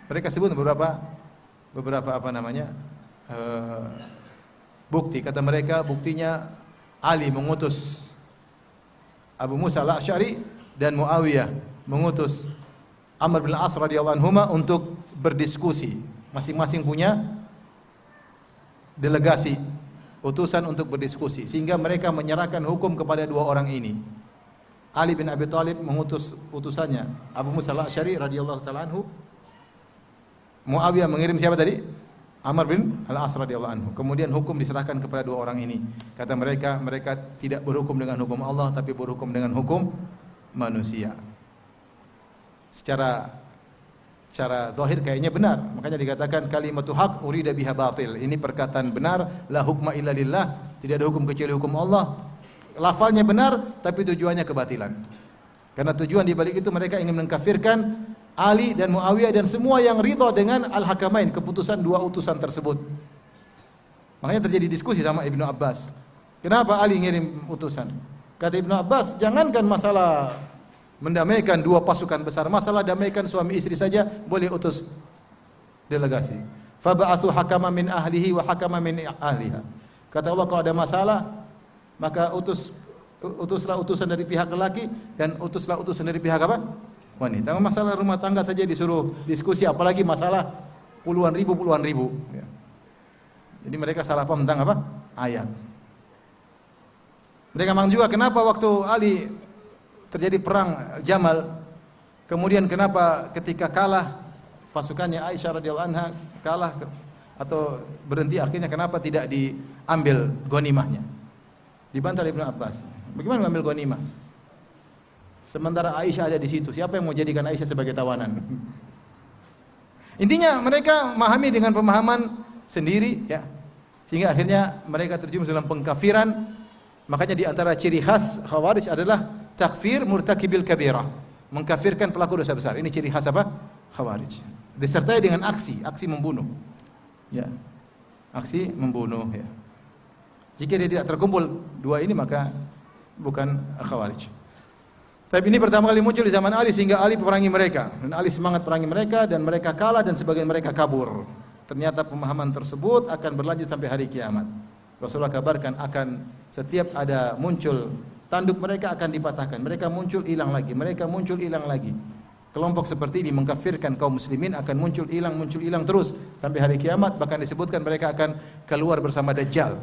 mereka sebut beberapa bukti. Kata mereka, buktinya Ali mengutus Abu Musa al-Asy'ari dan Muawiyah mengutus Amr bin As radhiyallahu anhuma untuk berdiskusi. Masing-masing punya delegasi, utusan untuk berdiskusi, sehingga mereka menyerahkan hukum kepada 2 orang ini. Ali bin Abi Thalib mengutus utusannya Abu Musa al-Asy'ari radhiyallahu taala anhu. Muawiyah mengirim siapa tadi? Amr bin Al-As radhiyallahu anhu. Kemudian hukum diserahkan kepada dua orang ini. Kata mereka, mereka tidak berhukum dengan hukum Allah tapi berhukum dengan hukum manusia. Secara zahir kayaknya benar. Makanya dikatakan kalimatu haq urida biha batil. Ini perkataan benar, la hukma illa lillah, tidak ada hukum kecuali hukum Allah. Lafalnya benar tapi tujuannya kebatilan. Karena tujuan di balik itu mereka ingin mengkafirkan Ali dan Muawiyah dan semua yang ridha dengan al-hakamain, keputusan dua utusan tersebut. Makanya terjadi diskusi sama Ibnu Abbas. Kenapa Ali ngirim utusan? Kata Ibnu Abbas, jangankan masalah mendamaikan dua pasukan besar, masalah damaikan suami istri saja boleh utus delegasi. Fab'atsu hakama min ahlihi wa hakama min ahliha. Kata Allah, kalau ada masalah maka utuslah utusan dari pihak lelaki dan utuslah utusan dari pihak apa? Wanita. Masalah rumah tangga saja disuruh diskusi, apalagi masalah puluhan ribu. Ya. Jadi mereka salah paham tentang apa? Ayat. Mereka memang juga kenapa waktu Ali terjadi perang Jamal, kemudian kenapa ketika kalah pasukannya Aisyah radhiyallahu anha kalah atau berhenti, akhirnya kenapa tidak diambil ghanimahnya? Dibantah Ibnu Abbas. Bagaimana mengambil ghanimah? Sementara Aisyah ada di situ. Siapa yang mau jadikan Aisyah sebagai tawanan? Intinya mereka memahami dengan pemahaman sendiri, ya. Sehingga akhirnya mereka terjerumus dalam pengkafiran. Makanya di antara ciri khas Khawarij adalah takfir murtakibil kabirah, mengkafirkan pelaku dosa besar. Ini ciri khas apa? Khawarij. Disertai dengan aksi membunuh. Ya. Aksi membunuh, ya. Jika dia tidak terkumpul dua ini maka bukan Khawarij. Tapi ini pertama kali muncul di zaman Ali sehingga Ali perangi mereka. Dan Ali semangat perangi mereka dan mereka kalah dan sebagian mereka kabur. Ternyata pemahaman tersebut akan berlanjut sampai hari kiamat. Rasulullah kabarkan akan setiap ada muncul tanduk mereka akan dipatahkan. Mereka muncul hilang lagi, mereka muncul hilang lagi. Kelompok seperti ini mengkafirkan kaum muslimin akan muncul hilang terus sampai hari kiamat, bahkan disebutkan mereka akan keluar bersama Dajjal.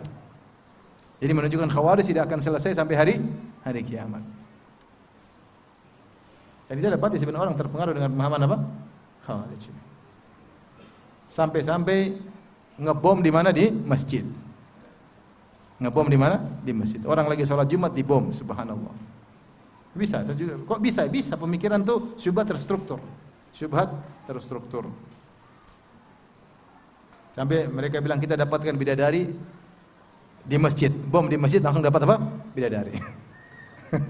Jadi menunjukkan Khawarij tidak akan selesai sampai hari kiamat. Dan kita dapati sebenarnya orang terpengaruh dengan pemahaman apa? Khawarij. Sampai-sampai ngebom di mana? Di masjid. Ngebom di mana? Di masjid. Orang lagi sholat Jumat dibom, subhanallah. Bisa juga. Kok bisa? Bisa pemikiran tuh syubhat terstruktur. Sampai mereka bilang kita dapatkan bidadari di masjid. Bom di masjid langsung dapat apa? Bidadari.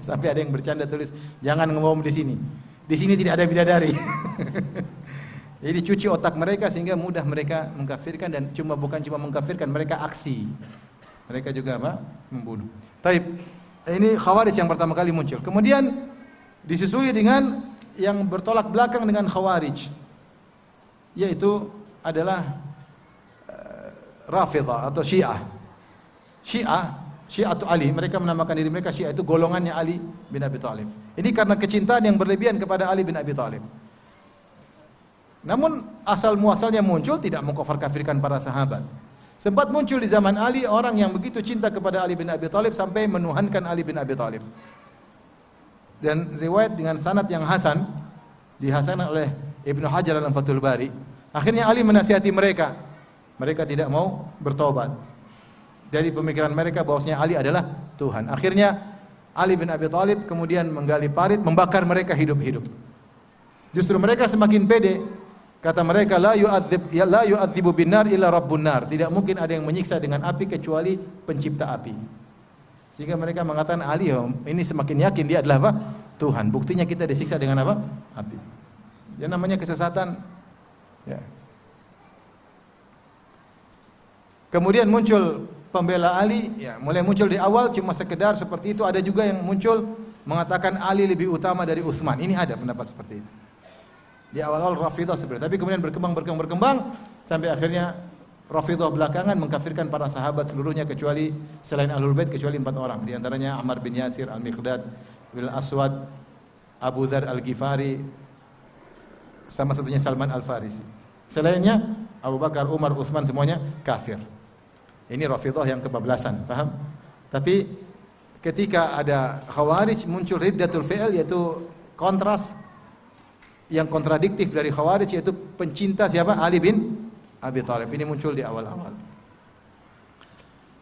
Sampai ada yang bercanda tulis, jangan ngebom di sini. Di sini tidak ada bidadari. Jadi cuci otak mereka sehingga mudah mereka mengkafirkan dan bukan cuma mengkafirkan, mereka aksi. Mereka juga apa? Membunuh. Taib. Ini Khawarij yang pertama kali muncul. Kemudian disusuli dengan yang bertolak belakang dengan Khawarij, yaitu adalah Rafidhah atau Syiah. Syiatu Ali, mereka menamakan diri mereka Syiah, itu golongannya Ali bin Abi Thalib. Ini karena kecintaan yang berlebihan kepada Ali bin Abi Thalib. Namun asal muasalnya muncul tidak mengkafir-kafirkan para sahabat. Sempat muncul di zaman Ali orang yang begitu cinta kepada Ali bin Abi Thalib sampai menuhankan Ali bin Abi Thalib. Dan riwayat dengan sanad yang hasan dihasankan oleh Ibnu Hajar dalam Fathul Bari. Akhirnya Ali menasihati mereka. Mereka tidak mau bertobat. Dari pemikiran mereka bahwasanya Ali adalah Tuhan. Akhirnya Ali bin Abi Thalib kemudian menggali parit, membakar mereka hidup-hidup. Justru mereka semakin pede. Kata mereka, la yu'adzibu binar illa rabbun nar. Tidak mungkin ada yang menyiksa dengan api kecuali pencipta api. Sehingga mereka mengatakan Ali ini semakin yakin dia adalah apa? Tuhan. Buktinya kita disiksa dengan apa? Api. Ya namanya kesesatan. Ya. Kemudian muncul pembela Ali, ya, mulai muncul di awal cuma sekedar seperti itu. Ada juga yang muncul mengatakan Ali lebih utama dari Utsman. Ini ada pendapat seperti itu. Di awal-awal Rafidhah seperti itu. Tapi kemudian berkembang sampai akhirnya Rafidhah belakangan mengkafirkan para sahabat seluruhnya kecuali selain Ahlul Bait kecuali 4 orang. Di antaranya Ammar bin Yasir, Al-Miqdad, Bil Aswad, Abu Dzar Al-Ghifari, sama satunya Salman Al-Farisi. Selainnya Abu Bakar, Umar, Utsman semuanya kafir. Ini Rafidhah yang kebablasan, paham? Tapi ketika ada Khawarij muncul riddatul fi'l, yaitu kontras yang kontradiktif dari Khawarij, yaitu pencinta siapa? Ali bin Abi Thalib. Ini muncul di awal-awal.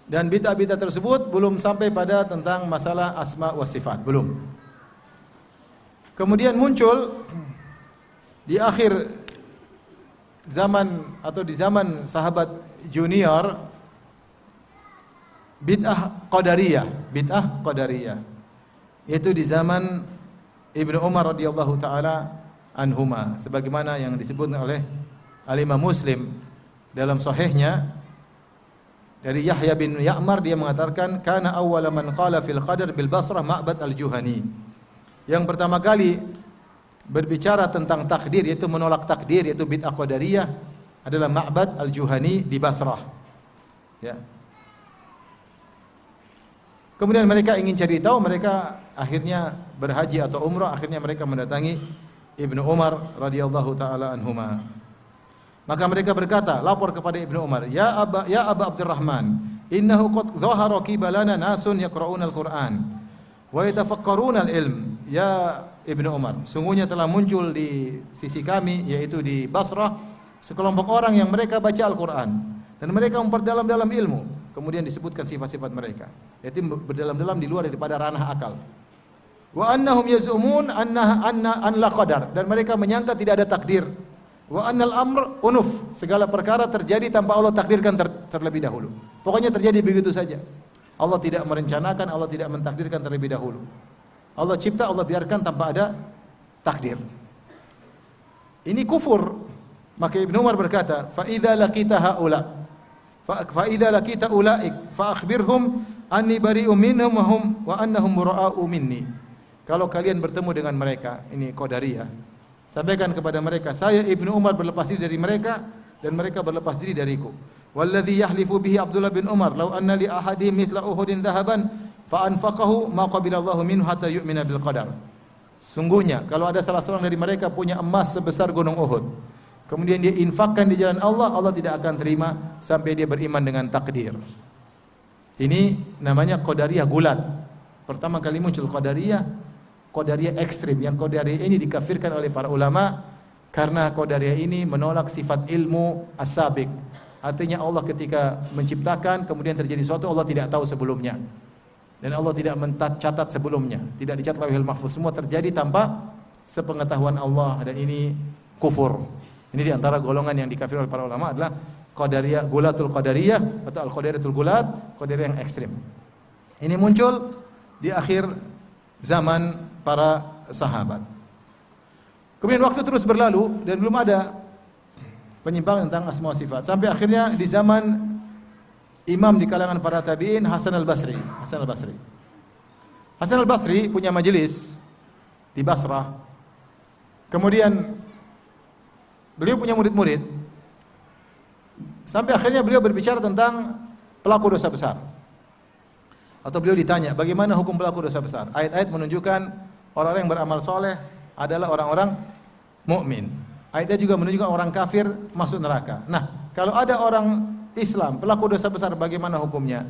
Dan bid'ah-bid'ah tersebut belum sampai pada tentang masalah asma wa sifat, belum. Kemudian muncul di akhir zaman atau di zaman sahabat junior bid'ah qadariyah, yaitu di zaman Ibnu Umar radhiyallahu taala anhuma, sebagaimana yang disebut oleh Al-Imam Muslim dalam sahihnya dari Yahya bin Ya'mar, dia mengatakan kana awwala man qala fil qadar bil Basrah Ma'bad al-Juhani. Yang pertama kali berbicara tentang takdir, yaitu menolak takdir, yaitu bid'ah qadariyah, adalah Ma'bad al-Juhani di Basrah. Ya. Kemudian mereka ingin cari tahu, mereka akhirnya berhaji atau umrah, akhirnya mereka mendatangi Ibnu Umar radhiyallahu taala anhuma. Maka mereka berkata, lapor kepada Ibnu Umar, ya Aba Abdurrahman, innahu qad dhahara qibalana nasun yaqra'una al-Qur'an wa yatafakkaruna al-ilm. Ya Ibnu Umar, sungguhnya telah muncul di sisi kami, yaitu di Basrah, sekelompok orang yang mereka baca Al-Qur'an dan mereka memperdalam-dalam ilmu. Kemudian disebutkan sifat-sifat mereka, yaitu berdalam-dalam di luar daripada ranah akal. Wa annahum yazumun an la qadar, dan mereka menyangka tidak ada takdir. Wa annal amr unuf, segala perkara terjadi tanpa Allah takdirkan terlebih dahulu. Pokoknya terjadi begitu saja. Allah tidak merencanakan, Allah tidak mentakdirkan terlebih dahulu. Allah cipta, Allah biarkan tanpa ada takdir. Ini kufur. Maka Ibnu Umar berkata, fa idza laqita haula fa idza laqita ulaik fa akhbirhum anni bari'um minhum wa annahum bura'u minni. Kalau kalian bertemu dengan mereka, ini qadariyah, sampaikan kepada mereka, saya Ibnu Umar berlepas diri dari mereka dan mereka berlepas diri dariku. Walladzi yahlifu bihi Abdullah bin Umar, law anna li ahadi mithla Uhudin dhahaban fa anfaqahu ma qabilallahu minhu hatta yu'mina bil qadar. Sungguhnya kalau ada salah seorang dari mereka punya emas sebesar gunung Uhud, kemudian dia infakkan di jalan Allah, Allah tidak akan terima sampai dia beriman dengan takdir. Ini namanya qadariyah gulat. Pertama kali muncul qadariyah ekstrim. Yang qadariyah ini dikafirkan oleh para ulama karena qadariyah ini menolak sifat ilmu as-sabiq. Artinya Allah ketika menciptakan kemudian terjadi sesuatu, Allah tidak tahu sebelumnya. Dan Allah tidak mencatat sebelumnya, tidak dicatat lauhul mahfuz, semua terjadi tanpa sepengetahuan Allah, dan ini kufur. Ini di antara golongan yang dikafirkan oleh para ulama adalah qadariyah, gulatul qadariyah atau al-qadariyatul gulat, qadariyah yang ekstrim. Ini muncul di akhir zaman para sahabat. Kemudian waktu terus berlalu dan belum ada penyimpangan tentang asma wa sifat, sampai akhirnya di zaman imam di kalangan para tabi'in, Hasan al-Basri. Hasan al-Basri punya majelis di Basrah. Kemudian beliau punya murid-murid. Sampai akhirnya beliau berbicara tentang pelaku dosa besar. Atau beliau ditanya, bagaimana hukum pelaku dosa besar? Ayat-ayat menunjukkan orang-orang yang beramal soleh adalah orang-orang mukmin. Ayat-ayat juga menunjukkan orang kafir masuk neraka. Nah, kalau ada orang Islam pelaku dosa besar, bagaimana hukumnya?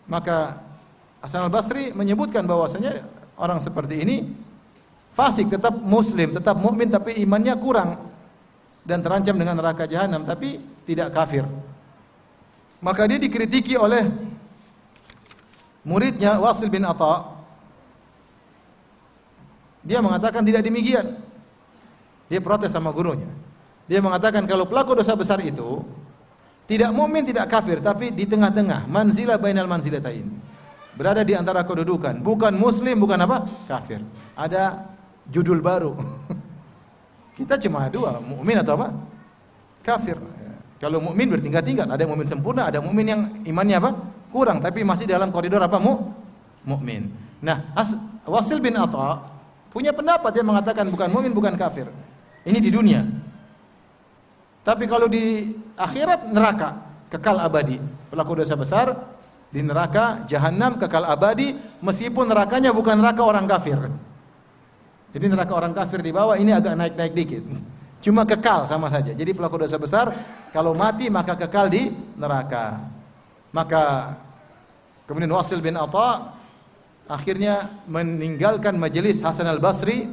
Maka Hasan al-Basri menyebutkan bahwasanya orang seperti ini fasik, tetap muslim, tetap mukmin, tapi imannya kurang dan terancam dengan neraka jahanam, tapi tidak kafir. Maka dia dikritiki oleh muridnya Wasil bin Atha. Dia mengatakan tidak demikian. Dia protes sama gurunya. Dia mengatakan kalau pelaku dosa besar itu tidak mukmin, tidak kafir, tapi di tengah-tengah, manzilah bainal manzilatain. Berada di antara kedudukan, bukan muslim, bukan apa? Kafir. Ada judul baru. Kita cuma dua, mukmin atau apa? Kafir. Kalau mukmin bertingkat-tingkat, ada yang mukmin sempurna, ada mukmin yang imannya apa? Kurang, tapi masih dalam koridor apa? Mukmin. Nah, Wasil bin Atha punya pendapat, dia mengatakan bukan mukmin, bukan kafir. Ini di dunia. Tapi kalau di akhirat, neraka kekal abadi. Pelaku dosa besar di neraka jahanam kekal abadi, meskipun nerakanya bukan neraka orang kafir. Jadi neraka orang kafir di bawah, ini agak naik-naik dikit. Cuma kekal sama saja. Jadi pelaku dosa besar kalau mati maka kekal di neraka. Maka Kemudian Wasil bin Atha akhirnya meninggalkan majelis Hasan al-Basri,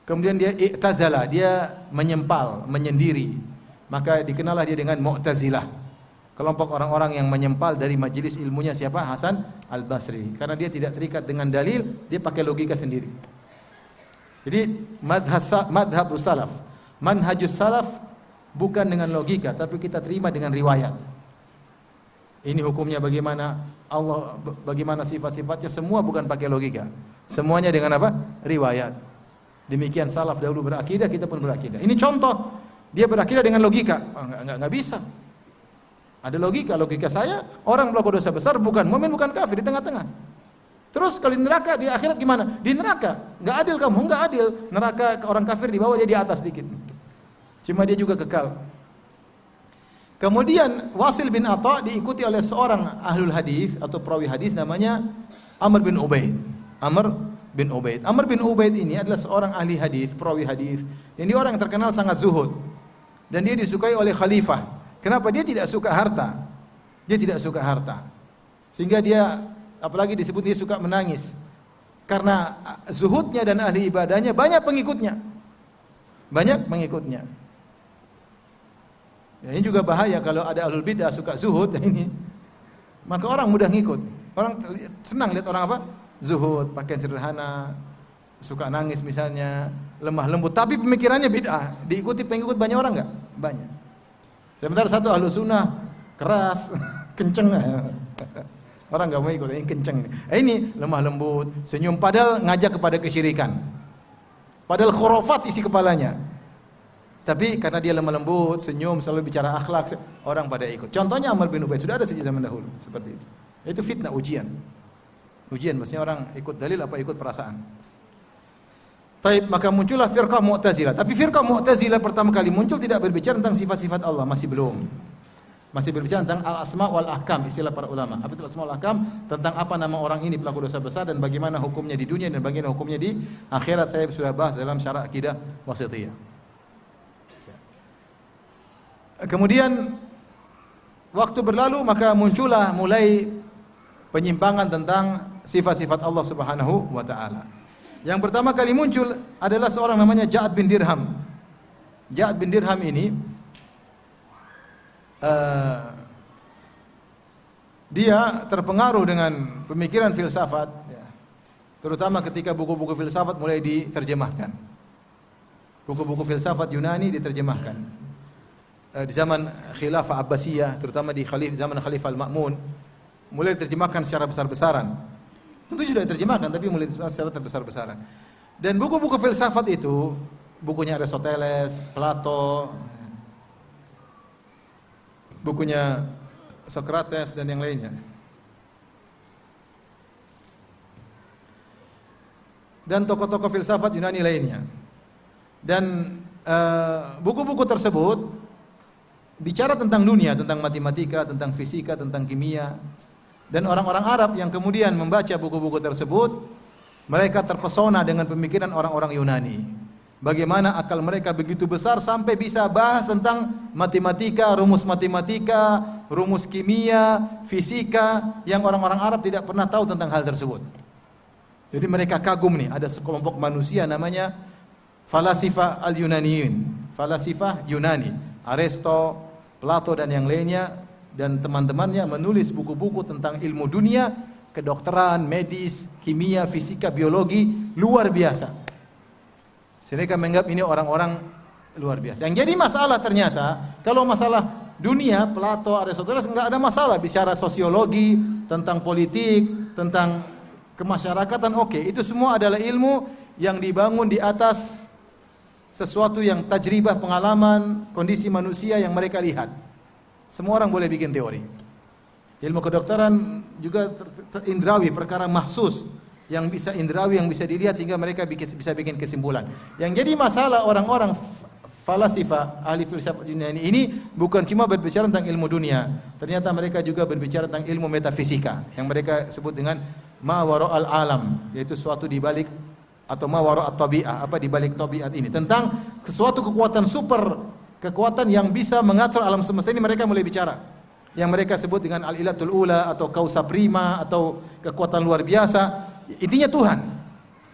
kemudian dia i'tazala, dia menyempal, menyendiri. Maka dikenallah dia dengan Mu'tazilah. Kelompok orang-orang yang menyempal dari majelis ilmunya siapa? Hasan al-Basri. Karena dia tidak terikat dengan dalil, dia pakai logika sendiri. Jadi madhabus salaf, manhajus salaf bukan dengan logika, tapi kita terima dengan riwayat. Ini hukumnya bagaimana, Allah bagaimana sifat-sifatnya, semua bukan pakai logika. Semuanya dengan apa? Riwayat. Demikian salaf dahulu berakidah, kita pun berakidah. Ini contoh, dia berakidah dengan logika. Enggak bisa. Ada logika saya, orang melakukan dosa besar bukan mukmin, bukan kafir, di tengah-tengah. Terus kalau di neraka, di akhirat gimana? Di neraka, enggak adil kamu, enggak adil. Neraka orang kafir di bawah, dia di atas dikit. Cuma dia juga kekal. Kemudian Wasil bin Atha diikuti oleh seorang ahlul hadis atau perawi hadis namanya Amr bin Ubaid. Amr bin Ubaid ini adalah seorang ahli hadis, perawi hadis. Yang dia orang yang terkenal sangat zuhud. Dan dia disukai oleh khalifah. Kenapa? Dia tidak suka harta. Dia tidak suka harta. Sehingga dia, apalagi disebut dia suka menangis. Karena zuhudnya dan ahli ibadahnya banyak pengikutnya. Banyak pengikutnya. Ya, ini juga bahaya kalau ada ahlul bidah suka zuhud ini. Maka orang mudah ngikut. Orang senang lihat orang apa? Zuhud, pakaian sederhana, suka nangis misalnya, lemah lembut, tapi pemikirannya bid'ah. Diikuti pengikut banyak orang enggak? Banyak. Sementara satu ahlus sunnah keras, kenceng. Orang enggak mau ikut, ini kenceng ini. Ini lemah lembut, senyum, padahal ngajak kepada kesyirikan. Padahal khurafat isi kepalanya. Tapi karena dia lemah lembut, senyum, selalu bicara akhlak, orang pada ikut. Contohnya Amr bin Ubaid, sudah ada sejak zaman dahulu seperti itu. Itu fitnah, ujian. Ujian maksudnya orang ikut dalil apa ikut perasaan. Taib, maka muncullah firqah Mu'tazilah. Tapi firqah Mu'tazilah pertama kali muncul tidak berbicara tentang sifat-sifat Allah, masih belum. Masih berbicara tentang al-asma wal ahkam, istilah para ulama. Apa itu al-asma wal ahkam? Tentang apa nama orang ini pelaku dosa besar dan bagaimana hukumnya di dunia dan bagaimana hukumnya di akhirat. Saya sudah bahas dalam syarah akidah wasithiyah. Kemudian waktu berlalu maka muncullah mulai penyimpangan tentang sifat-sifat Allah Subhanahu wa taala. Yang pertama kali muncul adalah seorang namanya Ja'ad bin Dirham. Ja'ad bin Dirham ini dia terpengaruh dengan pemikiran filsafat, terutama ketika buku-buku filsafat mulai diterjemahkan. Buku-buku filsafat Yunani diterjemahkan. Di zaman Khilafah Abbasiyah, terutama di zaman Khalifah Al-Ma'mun, mulai diterjemahkan secara besar-besaran. Tentu sudah diterjemahkan, tapi mulai diterjemahkan secara terbesar-besaran. Dan buku-buku filsafat itu, bukunya Aristoteles, Plato, bukunya Socrates dan yang lainnya. Dan tokoh-tokoh filsafat Yunani lainnya. Dan buku-buku tersebut bicara tentang dunia, tentang matematika, tentang fisika, tentang kimia. Dan orang-orang Arab yang kemudian membaca buku-buku tersebut, mereka terpesona dengan pemikiran orang-orang Yunani. Bagaimana akal mereka begitu besar sampai bisa bahas tentang matematika, rumus kimia, fisika yang orang-orang Arab tidak pernah tahu tentang hal tersebut. Jadi mereka kagum nih, ada sekelompok manusia namanya falasifah al-Yunaniyun, falasifah Yunani, Aristo, Plato dan yang lainnya, dan teman-temannya menulis buku-buku tentang ilmu dunia, kedokteran, medis, kimia, fisika, biologi, luar biasa. Mereka menganggap ini orang-orang luar biasa. Yang jadi masalah ternyata, kalau masalah dunia, Plato, Aristoteles enggak ada masalah, bicara sosiologi, tentang politik, tentang kemasyarakatan, oke. Itu semua adalah ilmu yang dibangun di atas sesuatu yang tajribah, pengalaman, kondisi manusia yang mereka lihat. Semua orang boleh bikin teori. Ilmu kedokteran juga indrawi, perkara mahsus yang bisa indrawi, yang bisa dilihat sehingga mereka bisa bikin kesimpulan. Yang jadi masalah orang-orang falasifah, ahli filsafat Yunani ini bukan cuma berbicara tentang ilmu dunia. Ternyata mereka juga berbicara tentang ilmu metafisika yang mereka sebut dengan ma wara'al alam, yaitu suatu di balik atau ma wara'at tabi'ah, apa di balik tabiat ini, tentang sesuatu kekuatan super, kekuatan yang bisa mengatur alam semesta ini mereka mulai bicara. yang mereka sebut dengan al-ilatul ula atau kausa prima atau kekuatan luar biasa, intinya Tuhan.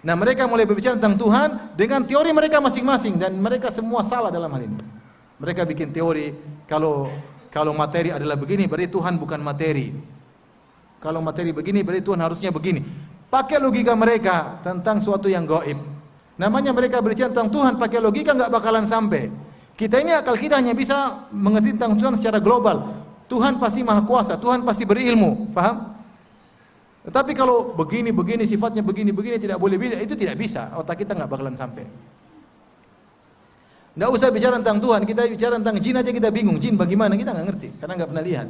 Nah, mereka mulai berbicara tentang Tuhan dengan teori mereka masing-masing dan mereka semua salah dalam hal ini. Mereka bikin teori kalau materi adalah begini berarti Tuhan bukan materi. Kalau materi begini berarti Tuhan harusnya begini. Pakai logika mereka tentang suatu yang gaib. Namanya mereka berbicara tentang Tuhan pakai logika enggak bakalan sampai. Kita ini akal kita hanya bisa mengerti tentang Tuhan secara global. Tuhan pasti maha kuasa, Tuhan pasti berilmu, paham? Tetapi kalau begini sifatnya begini tidak boleh bisa, itu tidak bisa. Otak kita enggak bakalan sampai. Enggak usah bicara tentang Tuhan, kita bicara tentang jin aja kita bingung. Jin bagaimana kita enggak ngerti karena enggak pernah lihat.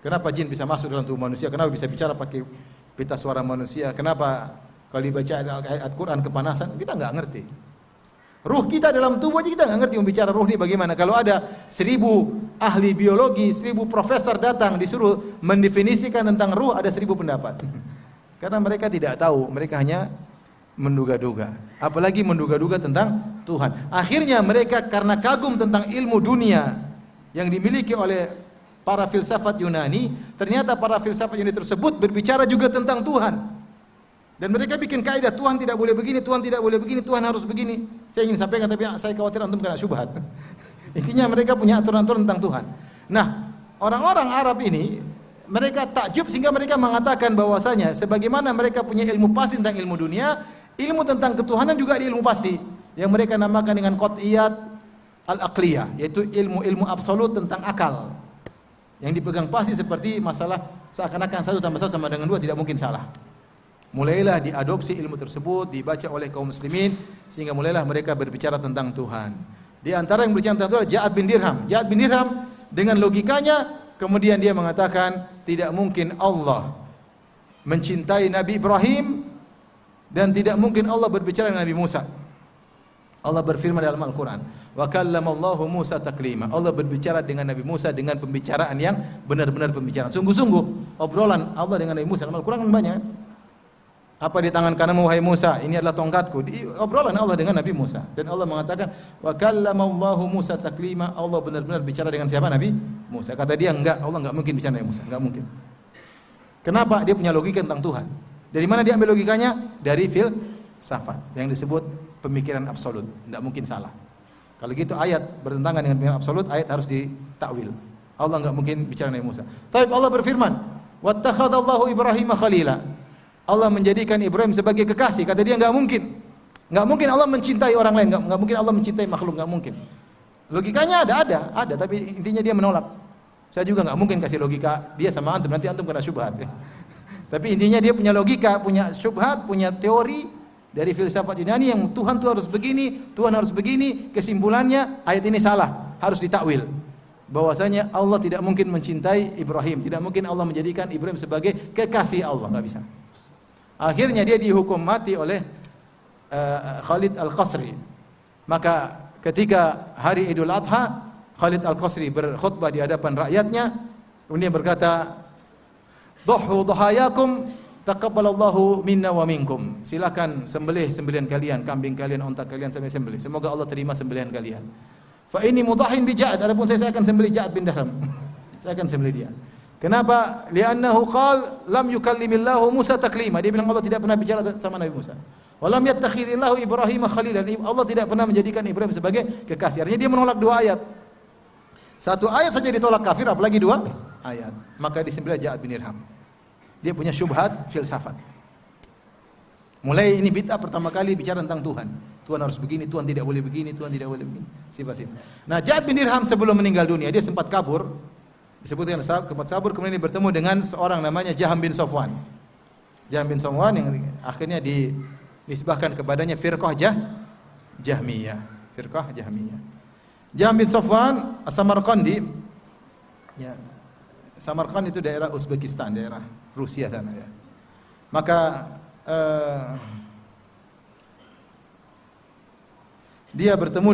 Kenapa jin bisa masuk dalam tubuh manusia? Kenapa bisa bicara pakai pita suara manusia? Kenapa kalau dibaca ayat Quran kepanasan? Kita enggak ngerti. Ruh kita dalam tubuh aja kita nggak ngerti membicara ruh ini bagaimana. Kalau ada 1000 ahli biologi, 1000 profesor datang disuruh mendefinisikan tentang ruh, ada 1000 pendapat. Karena mereka tidak tahu, mereka hanya menduga-duga. Apalagi menduga-duga tentang Tuhan. Akhirnya mereka karena kagum tentang ilmu dunia yang dimiliki oleh para filsafat Yunani, ternyata para filsafat Yunani tersebut berbicara juga tentang Tuhan. Dan mereka bikin kaidah Tuhan tidak boleh begini, Tuhan tidak boleh begini, Tuhan harus begini. Saya ingin sampaikan tapi saya khawatir antum kena syubhat. Intinya mereka punya aturan-aturan tentang Tuhan. Nah, orang-orang Arab ini mereka takjub sehingga mereka mengatakan bahwasanya sebagaimana mereka punya ilmu pasti tentang ilmu dunia, ilmu tentang ketuhanan juga ada ilmu pasti yang mereka namakan dengan qat'iyat al-aqliyah, yaitu ilmu-ilmu absolut tentang akal. Yang dipegang pasti seperti masalah seakan-akan 1 tambah 1 sama dengan 2 tidak mungkin salah. Mulailah diadopsi ilmu tersebut, dibaca oleh kaum muslimin sehingga mulailah mereka berbicara tentang Tuhan. Di antara yang berbicara tentang Tuhan Ja'ad bin Dirham. Ja'ad bin Dirham dengan logikanya kemudian dia mengatakan tidak mungkin Allah mencintai Nabi Ibrahim dan tidak mungkin Allah berbicara dengan Nabi Musa. Allah berfirman dalam Al-Quran, wa kallamallahu Musa taklima. Allah berbicara dengan Nabi Musa dengan pembicaraan yang benar-benar pembicaraan. Sungguh-sungguh obrolan Allah dengan Nabi Musa dalam Al-Quran kan banyak. Apa di tangan kananmu wahai Musa? Ini adalah tongkatku. Di obrolan Allah dengan Nabi Musa. Dan Allah mengatakan, wa kallamallahu Musa taklima. Allah benar-benar bicara dengan siapa? Nabi Musa. Kata dia enggak, Allah enggak mungkin bicara dengan Musa, enggak mungkin. Kenapa? Dia punya logika tentang Tuhan. Dari mana dia ambil logikanya? Dari filsafat yang disebut pemikiran absolut. Enggak mungkin salah. Kalau gitu ayat bertentangan dengan pemikiran absolut, ayat harus ditakwil. Allah enggak mungkin bicara dengan Musa. Tapi Allah berfirman, wattakhadallahu Ibrahim khalila. Allah menjadikan Ibrahim sebagai kekasih. Kata dia enggak mungkin. Enggak mungkin Allah mencintai orang lain, enggak mungkin Allah mencintai makhluk, enggak mungkin. Logikanya ada, tapi intinya dia menolak. Saya juga enggak mungkin kasih logika dia sama antum, nanti antum kena syubhat. Tapi intinya dia punya logika, punya syubhat, punya teori dari filsafat Yunani yang Tuhan itu harus begini, Tuhan harus begini. Kesimpulannya ayat ini salah, harus ditakwil. Bahwasanya Allah tidak mungkin mencintai Ibrahim, tidak mungkin Allah menjadikan Ibrahim sebagai kekasih Allah, enggak bisa. Akhirnya dia dihukum mati oleh Khalid Al-Qasri. Maka ketika hari Idul Adha, Khalid Al-Qasri berkhutbah di hadapan rakyatnya, kemudian berkata, "Dhuhu dhuhayakum taqabbalallahu minna wa minkum." Silakan sembelihan kalian, kambing kalian, unta kalian sampai sembelih. Semoga Allah terima sembelihan kalian. Fa inni mudhahin bi Ja'ad, adapun saya akan sembelih Ja'ad bin Dirham. Saya akan sembelih dia. Kenapa? Li'annahu qala lam yukallimillahu Musa taklima. Dia bilang Allah tidak pernah bicara sama Nabi Musa. Wa lam yattakhidillahu Ibrahim khalilan. Allah tidak pernah menjadikan Ibrahim sebagai kekasih. Artinya dia menolak 2 ayat. 1 ayat saja ditolak kafir, apalagi 2 ayat. Maka disembelih Ja'ad bin Dirham. Dia punya syubhat filsafat. Mulai ini bid'ah pertama kali bicara tentang Tuhan. Tuhan harus begini, Tuhan tidak boleh begini, Tuhan tidak boleh begini. Sifat-sifat. Nah, Ja'ad bin Dirham sebelum meninggal dunia dia sempat kabur. Disebutkan sempat kabur, kemudian bertemu dengan seorang namanya Jaham bin Safwan. Jaham bin Safwan yang akhirnya dinisbahkan kepadanya firqah Jahmiyah. Firqah Jahmiyah. Jaham bin Safwan As-Samarqandi. Ya. Samarkand itu daerah Uzbekistan, daerah Rusia sana ya. Maka dia bertemu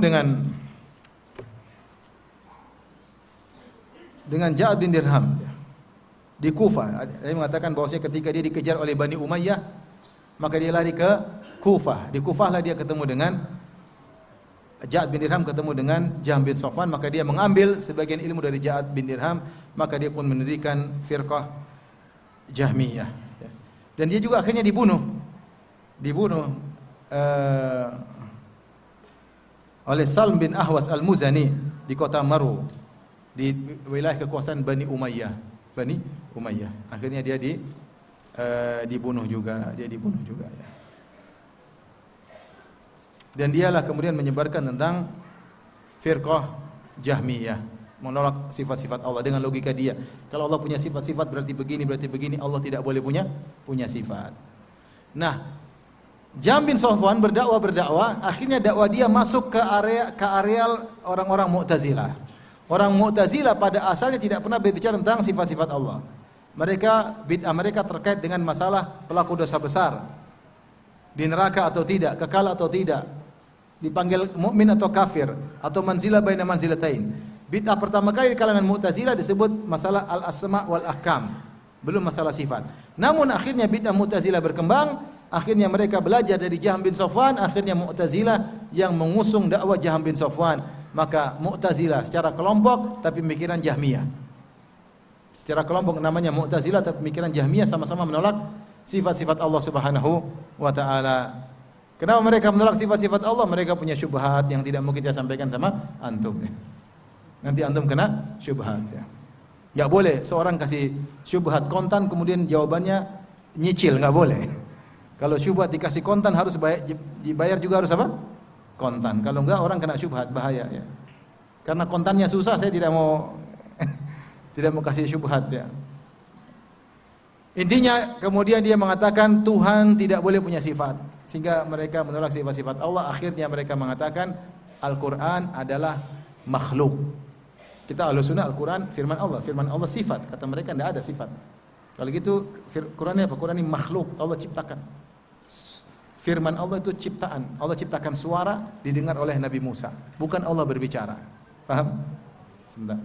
dengan Ja'ad bin Dirham di Kufah. Dia mengatakan bahwasanya ketika dia dikejar oleh Bani Umayyah, maka dia lari ke Kufah. Di Kufah lah dia ketemu dengan Ja'ad bin Dirham ketemu dengan Jahm bin Safwan, maka dia mengambil sebagian ilmu dari Ja'ad bin Dirham, maka dia pun mendirikan firqah Jahmiyah. Dan dia juga akhirnya dibunuh oleh Salm bin Ahwas al-Muzani di kota Maru, di wilayah kekuasaan Bani Umayyah. Akhirnya dia dibunuh juga, ya. Dan dialah kemudian menyebarkan tentang firqah Jahmiyah, menolak sifat-sifat Allah dengan logika dia. Kalau Allah punya sifat-sifat berarti begini, Allah tidak boleh punya sifat. Nah, Jahm bin Safwan berdakwah, akhirnya dakwah dia masuk ke areal orang-orang Mu'tazilah. Orang Mu'tazilah pada asalnya tidak pernah berbicara tentang sifat-sifat Allah. Bid'ah mereka terkait dengan masalah pelaku dosa besar, di neraka atau tidak, kekal atau tidak, dipanggil mukmin atau kafir, atau manzilah baina manzilatain. Bid'ah pertama kali di kalangan Mu'tazilah disebut masalah al-asma' wal ahkam, belum masalah sifat. Namun akhirnya bid'ah Mu'tazilah berkembang, akhirnya mereka belajar dari Jahm bin Safwan, akhirnya Mu'tazilah yang mengusung dakwah Jahm bin Safwan. Maka Mu'tazilah secara kelompok tapi pemikiran Jahmiyah. Secara kelompok namanya Mu'tazilah tapi pemikiran Jahmiyah, sama-sama menolak sifat-sifat Allah Subhanahu wa taala. Kenapa mereka menolak sifat-sifat Allah? Mereka punya syubhat yang tidak mungkin saya sampaikan sama antum. Nanti antum kena syubhat, ya. Enggak boleh seorang kasih syubhat kontan kemudian jawabannya nyicil, enggak boleh. Kalau syubhat dikasih kontan harus dibayar juga harus apa? Kontan. Kalau enggak orang kena syubhat, bahaya, ya. Karena kontannya susah, saya tidak mau kasih syubhat, ya. Intinya kemudian dia mengatakan Tuhan tidak boleh punya sifat, sehingga mereka menolak sifat-sifat Allah. Akhirnya mereka mengatakan Al-Quran adalah makhluk. Kita Ahlussunnah Al-Quran firman Allah sifat. Kata mereka tidak ada sifat. Kalau gitu Qurannya apa? Quran ini makhluk, Allah ciptakan. Firman Allah itu ciptaan. Allah ciptakan suara didengar oleh Nabi Musa, bukan Allah berbicara. Paham? Sebentar.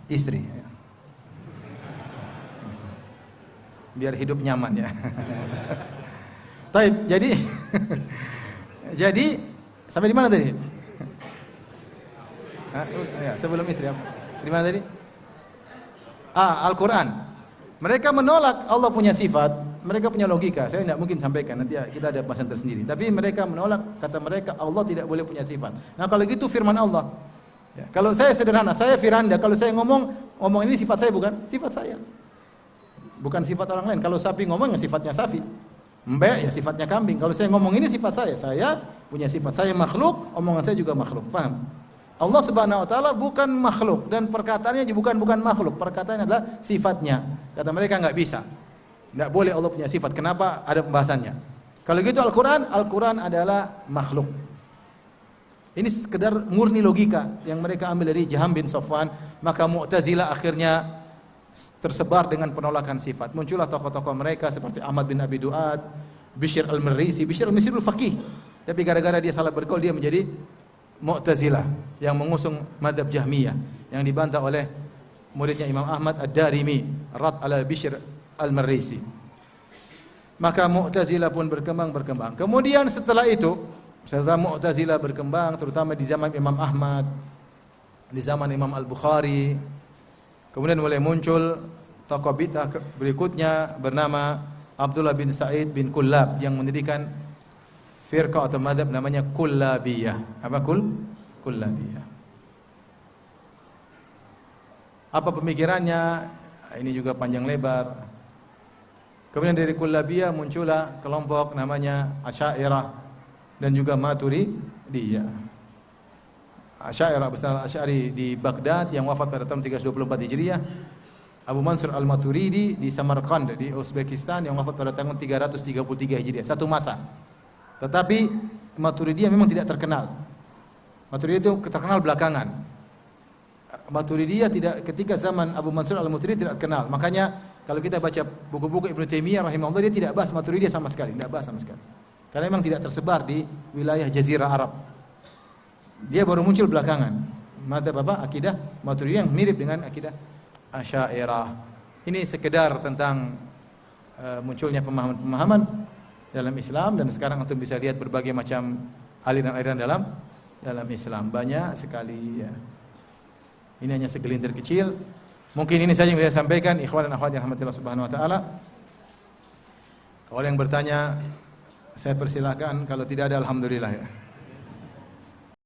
Istri, ya. Biar hidup nyaman, ya. Baik, jadi sampai di mana tadi? Ya, sebelum istri apa? Di mana tadi? Al-Quran. Mereka menolak Allah punya sifat. Mereka punya logika. Saya tidak mungkin sampaikan, nanti kita ada bahasan tersendiri. Tapi mereka menolak, kata mereka Allah tidak boleh punya sifat. Nah kalau gitu firman Allah. Ya, kalau saya sederhana, saya Firanda, kalau saya ngomong ini sifat saya, bukan sifat saya, bukan sifat orang lain. Kalau sapi ngomong sifatnya sapi, mbek ya sifatnya kambing. Kalau saya ngomong ini sifat saya punya sifat, saya makhluk, omongan saya juga makhluk. Paham? Allah Subhanahu wa taala bukan makhluk dan perkataannya bukan makhluk, perkataannya adalah sifatnya. Kata mereka enggak bisa. Enggak boleh Allah punya sifat. Kenapa? Ada pembahasannya. Kalau gitu Al-Quran adalah makhluk. Ini sekedar murni logika yang mereka ambil dari Jahm bin Safwan. Maka Mu'tazilah akhirnya tersebar dengan penolakan sifat. Muncullah tokoh-tokoh mereka seperti Ahmad bin Abi Du'ad, Bishr al-Marrisi. Bishr al-Marrisi faqih, tapi gara-gara dia salah bergaul dia menjadi Mu'tazilah yang mengusung madhab Jahmiyah yang dibantah oleh muridnya Imam Ahmad Ad-Darimi, Rad ala Bishr al-Marrisi. Maka Mu'tazilah pun berkembang. Kemudian setelah Mu'tazilah berkembang, terutama di zaman Imam Ahmad, di zaman Imam Al-Bukhari. Kemudian mulai muncul tokoh bid'ah berikutnya bernama Abdullah bin Sa'id bin Kullab yang mendirikan firqah atau madhab namanya Kullabiyah. Apa Kullabiyah? Apa pemikirannya? Ini juga panjang lebar. Kemudian dari Kullabiyah muncullah kelompok namanya Asy'ariyah dan juga Maturidiyah. Asy'ariyah besar Asy'ari di Baghdad yang wafat pada tahun 324 Hijriah. Abu Mansur al-Maturidi di Samarkand di Uzbekistan yang wafat pada tahun 333 Hijriah. Satu masa. Tetapi Maturidiyah memang tidak terkenal. Maturidiyah itu terkenal belakangan. Maturidiyah ketika zaman Abu Mansur al-Maturidi tidak terkenal. Makanya kalau kita baca buku-buku Ibnu Taimiyah rahimahullah, dia tidak bahas Maturidiyah sama sekali, tidak bahas sama sekali. Karena memang tidak tersebar di wilayah Jazirah Arab. Dia baru muncul belakangan. Madzhab akidah Maturidiyah yang mirip dengan akidah Asy'ariyah. Ini sekedar tentang munculnya pemahaman-pemahaman dalam Islam, dan sekarang antum bisa lihat berbagai macam aliran-aliran dalam Islam, banyak sekali ya. Ini hanya segelintir kecil. Mungkin ini saja yang bisa saya sampaikan, ikhwan dan akhwat yang rahmatillah subhanahu wa taala. Kalau yang bertanya saya persilahkan, kalau tidak ada alhamdulillah ya.